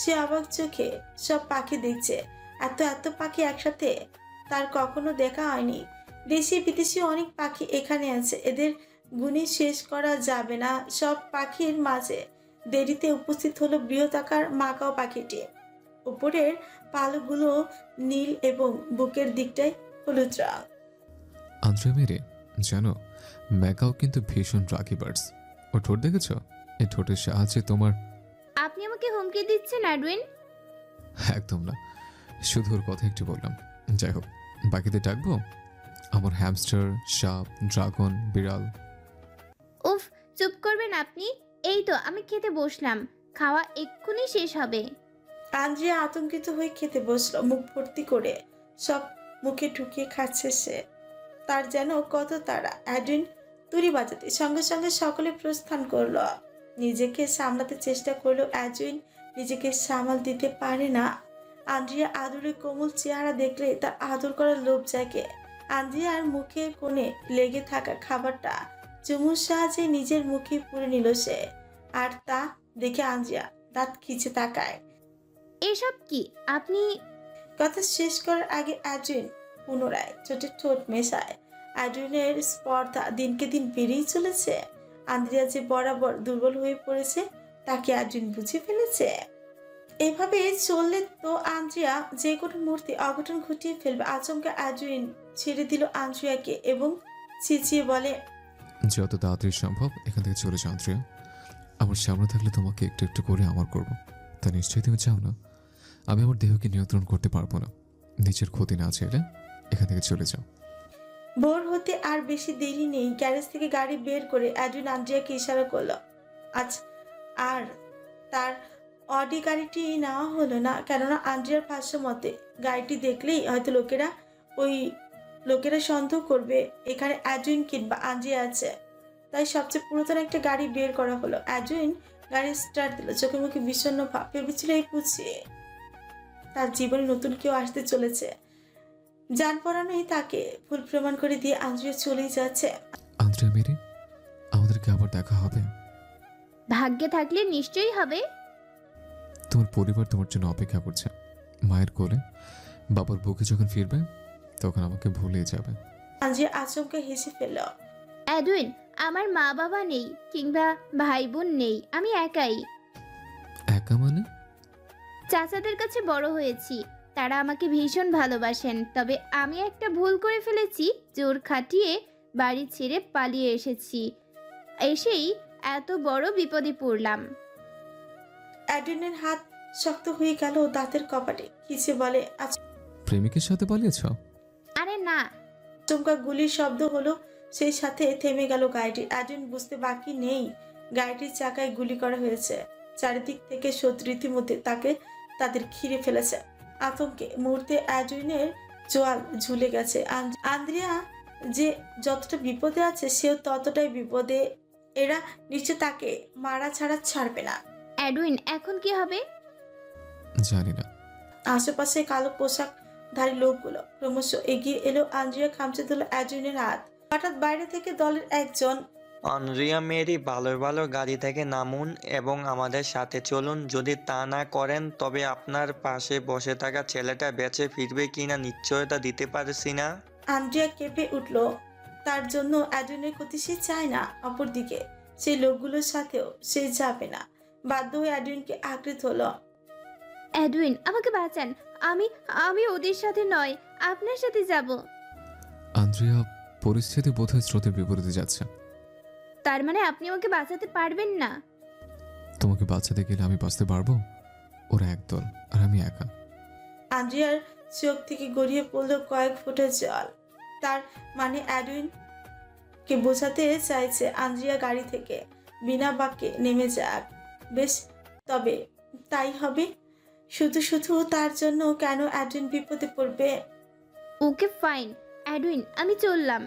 সে অবাক চোখে সব পাখি দেখছে। এত পাখি একসাথে তার কখনো দেখা হয়নি। দেশি বিদেশি অনেক পাখি এখানে আছে, এদের গুণে শেষ করা যাবে না। সব পাখির মাঝে দেরিতে উপস্থিত হলো বৃহদাকার মাকাও পাখিটি। উপরের পালগুলো নীল এবং বুকের দিকটায় হলুদ রং। আন্দ্রিয়া মেরি, জানো ম্যাকাও কিন্তু ভীষণ রাগি বার্ডস। ও ঠোঁট দেখেছ? এই ঠোঁটের সাহায্যে তোমার... আপনি আমাকে হুমকি দিচ্ছেন অ্যাডুইন? একদম না, শুধু ওর কথা একটু বললাম। যাই হোক, বাকিদের ডাকবো? আমার হ্যামস্টার, সাপ, ড্রাগন, বিড়াল। উফ, চুপ করবেন আপনি। এই তো আমি খেতে বসলাম, খাওয়া এক্ষুনি শেষ হবে। আন্দ্রিয়া আতঙ্কিত হয়ে খেতে বসলো, মুখ ভর্তি করে সব মুখে ঢুকিয়ে খাচ্ছে সে। তার যেন কত তাড়া। অ্যাডুইন তুড়ি বাজাতে সঙ্গে সঙ্গে সকলে প্রস্থান করলো। নিজেকে সামলাতে চেষ্টা করলো অ্যাডুইন, নিজেকে সামাল দিতে পারে না। আন্দ্রিয়া আদরের কোমল চেহারা দেখলে তার আদর করার লোভ জাগে। আন্দ্রিয়ার মুখের কোণে লেগে থাকা খাবারটা চুমুর সাহায্যে নিজের মুখে পুরে নিল সে। আর তা দেখে আন্দ্রিয়া দাঁত খিচে তাকায়। এসব কি আপনি? কথা শেষ করার আগে অ্যাডুইন পুনরায় ছোটে ঠোঁট মেশায়। অ্যাডুইনের স্পর্ধা দিনকে দিন বেড়েই চলেছে। আন্দ্রিয়া যে বরাবর দুর্বল হয়ে পড়েছে তাকে অ্যাডুইন বুঝে ফেলেছে। এভাবে চললে তো আন্দ্রিয়া যে কোনো মুহূর্তে অঘটন ঘটিয়ে ফেলবে। আচমকা অ্যাডুইন ছেড়ে দিল আন্দ্রিয়াকে এবং চেঁচিয়ে বলে, যত তাড়াতাড়ি সম্ভব এখান থেকে চলে যাও আন্দ্রিয়া। আমার সামনে থাকলে তোমাকে একটু একটু করে আমার করব। তা নিশ্চয়ই তুমি চাও না? আমি আমার দেহকে নিয়ন্ত্রণ করতে পারবো না। নিজের ক্ষতি না চাইলে এখান থেকে চলে যাও। ভোর হতে আর বেশি দেরি নেই। গ্যারেজ থেকে গাড়ি বের করে অ্যাডুইন আন্দ্রিয়াকে ইশারা করলো। আজ আর তার অডি গাড়িটি নেওয়া হলো না, কেননা আন্দ্রিয়ার ভাষ্য মতে গাড়িটি দেখলেই হয়তো লোকেরা সন্দেহ করবে এখানে অ্যাডুইন কিংবা আন্দ্রিয়া আছে। তাই সবচেয়ে পুরাতন একটা গাড়ি বের করা হলো। অ্যাডুইন গাড়ি স্টার্ট দিল, চোখে মুখে বিষণ্ণ ভাব। ভেবেছিল এই পুছিয়ে তার জীবনে নতুন কেউ আসতে চলেছে। জান পড়ানোই তাকে ভুল প্রমাণ করে দিয়ে আন্দ্রিয়া চলেই যাচ্ছে। আন্দ্রিয়া মেরি, আমাদেরকে আবার দেখা হবে। ভাগ্যে থাকলে নিশ্চয়ই হবে। তোমার পরিবার তোমার জন্য অপেক্ষা করছে। মায়ের কোলে বাবার বুকে যখন ফিরবে তখন আমাকে ভুলেই যাবে। আন্দ্রিয়া আচমকা হেসে ফেলল। অ্যাডুইন, আমার মা বাবা নেই কিংবা ভাই বোন নেই, আমি একাই। একা মানে? চাচাদের কাছে বড় হয়েছি, তারা আমাকে ভীষণ ভালোবাসেন। তবে আমি একটা ভুল করে ফেলেছি, জোর খাটিয়ে বাড়ি ছেড়ে পালিয়ে এসেছি। এসেই এত বড় বিপদে পড়লাম। অ্যাডুইনের হাত শক্ত হয়ে গেল দাঁতের কপাটে, খিচে বলে, প্রেমিকের সাথে পালিয়েছ? আরে না। আচমকা গুলির শব্দ হলো, সেই সাথে থেমে গেল গাড়িটি। অ্যাডুইন বুঝতে বাকি নেই গাড়িটির চাকায় গুলি করা হয়েছে। চারিদিক থেকে শত্রু রীতিমধ্যে তাদের ঘিরে ফেলেছে। আতঙ্কে মুহূর্তে অ্যাডুইনের জোয়াল ঝুলে গেছে। আন্দ্রিয়া যে যতটা বিপদে আছে সেও ততটাই বিপদে। এরা নিশ্চয় তাকে মারা ছাড়া ছাড়বে না। অ্যাডুইন, এখন কি হবে? জানি না। আশেপাশে কালো পোশাকধারী লোকগুলো ক্রমশ এগিয়ে এলো। আন্দ্রিয়া খামচে দিল অ্যাডুইনের হাত। হঠাৎ বাইরে থেকে দলের একজন, আন্দ্রিয়া মেরি, ভালো ভালো গাড়ি থেকে নামুন এবং আমাদের সাথে চলুন। যদি তা না করেন তবে আপনার পাশে বসে থাকা ছেলেটা বেঁচে ফিরবে কিনা নিশ্চয়তা দিতে পারছি না। আন্দ্রিয়া কেঁপে উঠল। তার জন্য অ্যাডুইনের ক্ষতি সে চায় না, অপরদিকে সেই লোকগুলোর সাথেও সে যাবে না। বাধ্য হয়ে অ্যাডুইনকে আঁকড়ে ধরল। অ্যাডুইন, আমাকে বাঁচান। আমি আমি ওদের সাথে নয়, আপনার সাথে যাব। আন্দ্রিয়া, পরিস্থিতি বোধহয় স্রোতের বিপরীতে যাচ্ছে। তার মানে আপনি আমাকে বাঁচাতে পারবেন না? তোমাকে বাঁচাতে গেলে আমি বাঁচতে পারবো? ওরা একদল আর আমি একা। আন্দ্রিয়ার চোখ থেকে গড়িয়ে পড়ল কয়েক ফোঁটা জল। তার মানে অ্যাডুইন কে বোঝাতে চাইছে আন্দ্রিয়া গাড়ি থেকে বিনা বাক্যে নেমে যাক। বেশ, তবে তাই হবে। শুধু শুধু তার জন্য কেন অ্যাডুইন বিপদে পড়বে? ওকে ফাইন অ্যাডুইন, আমি চললাম।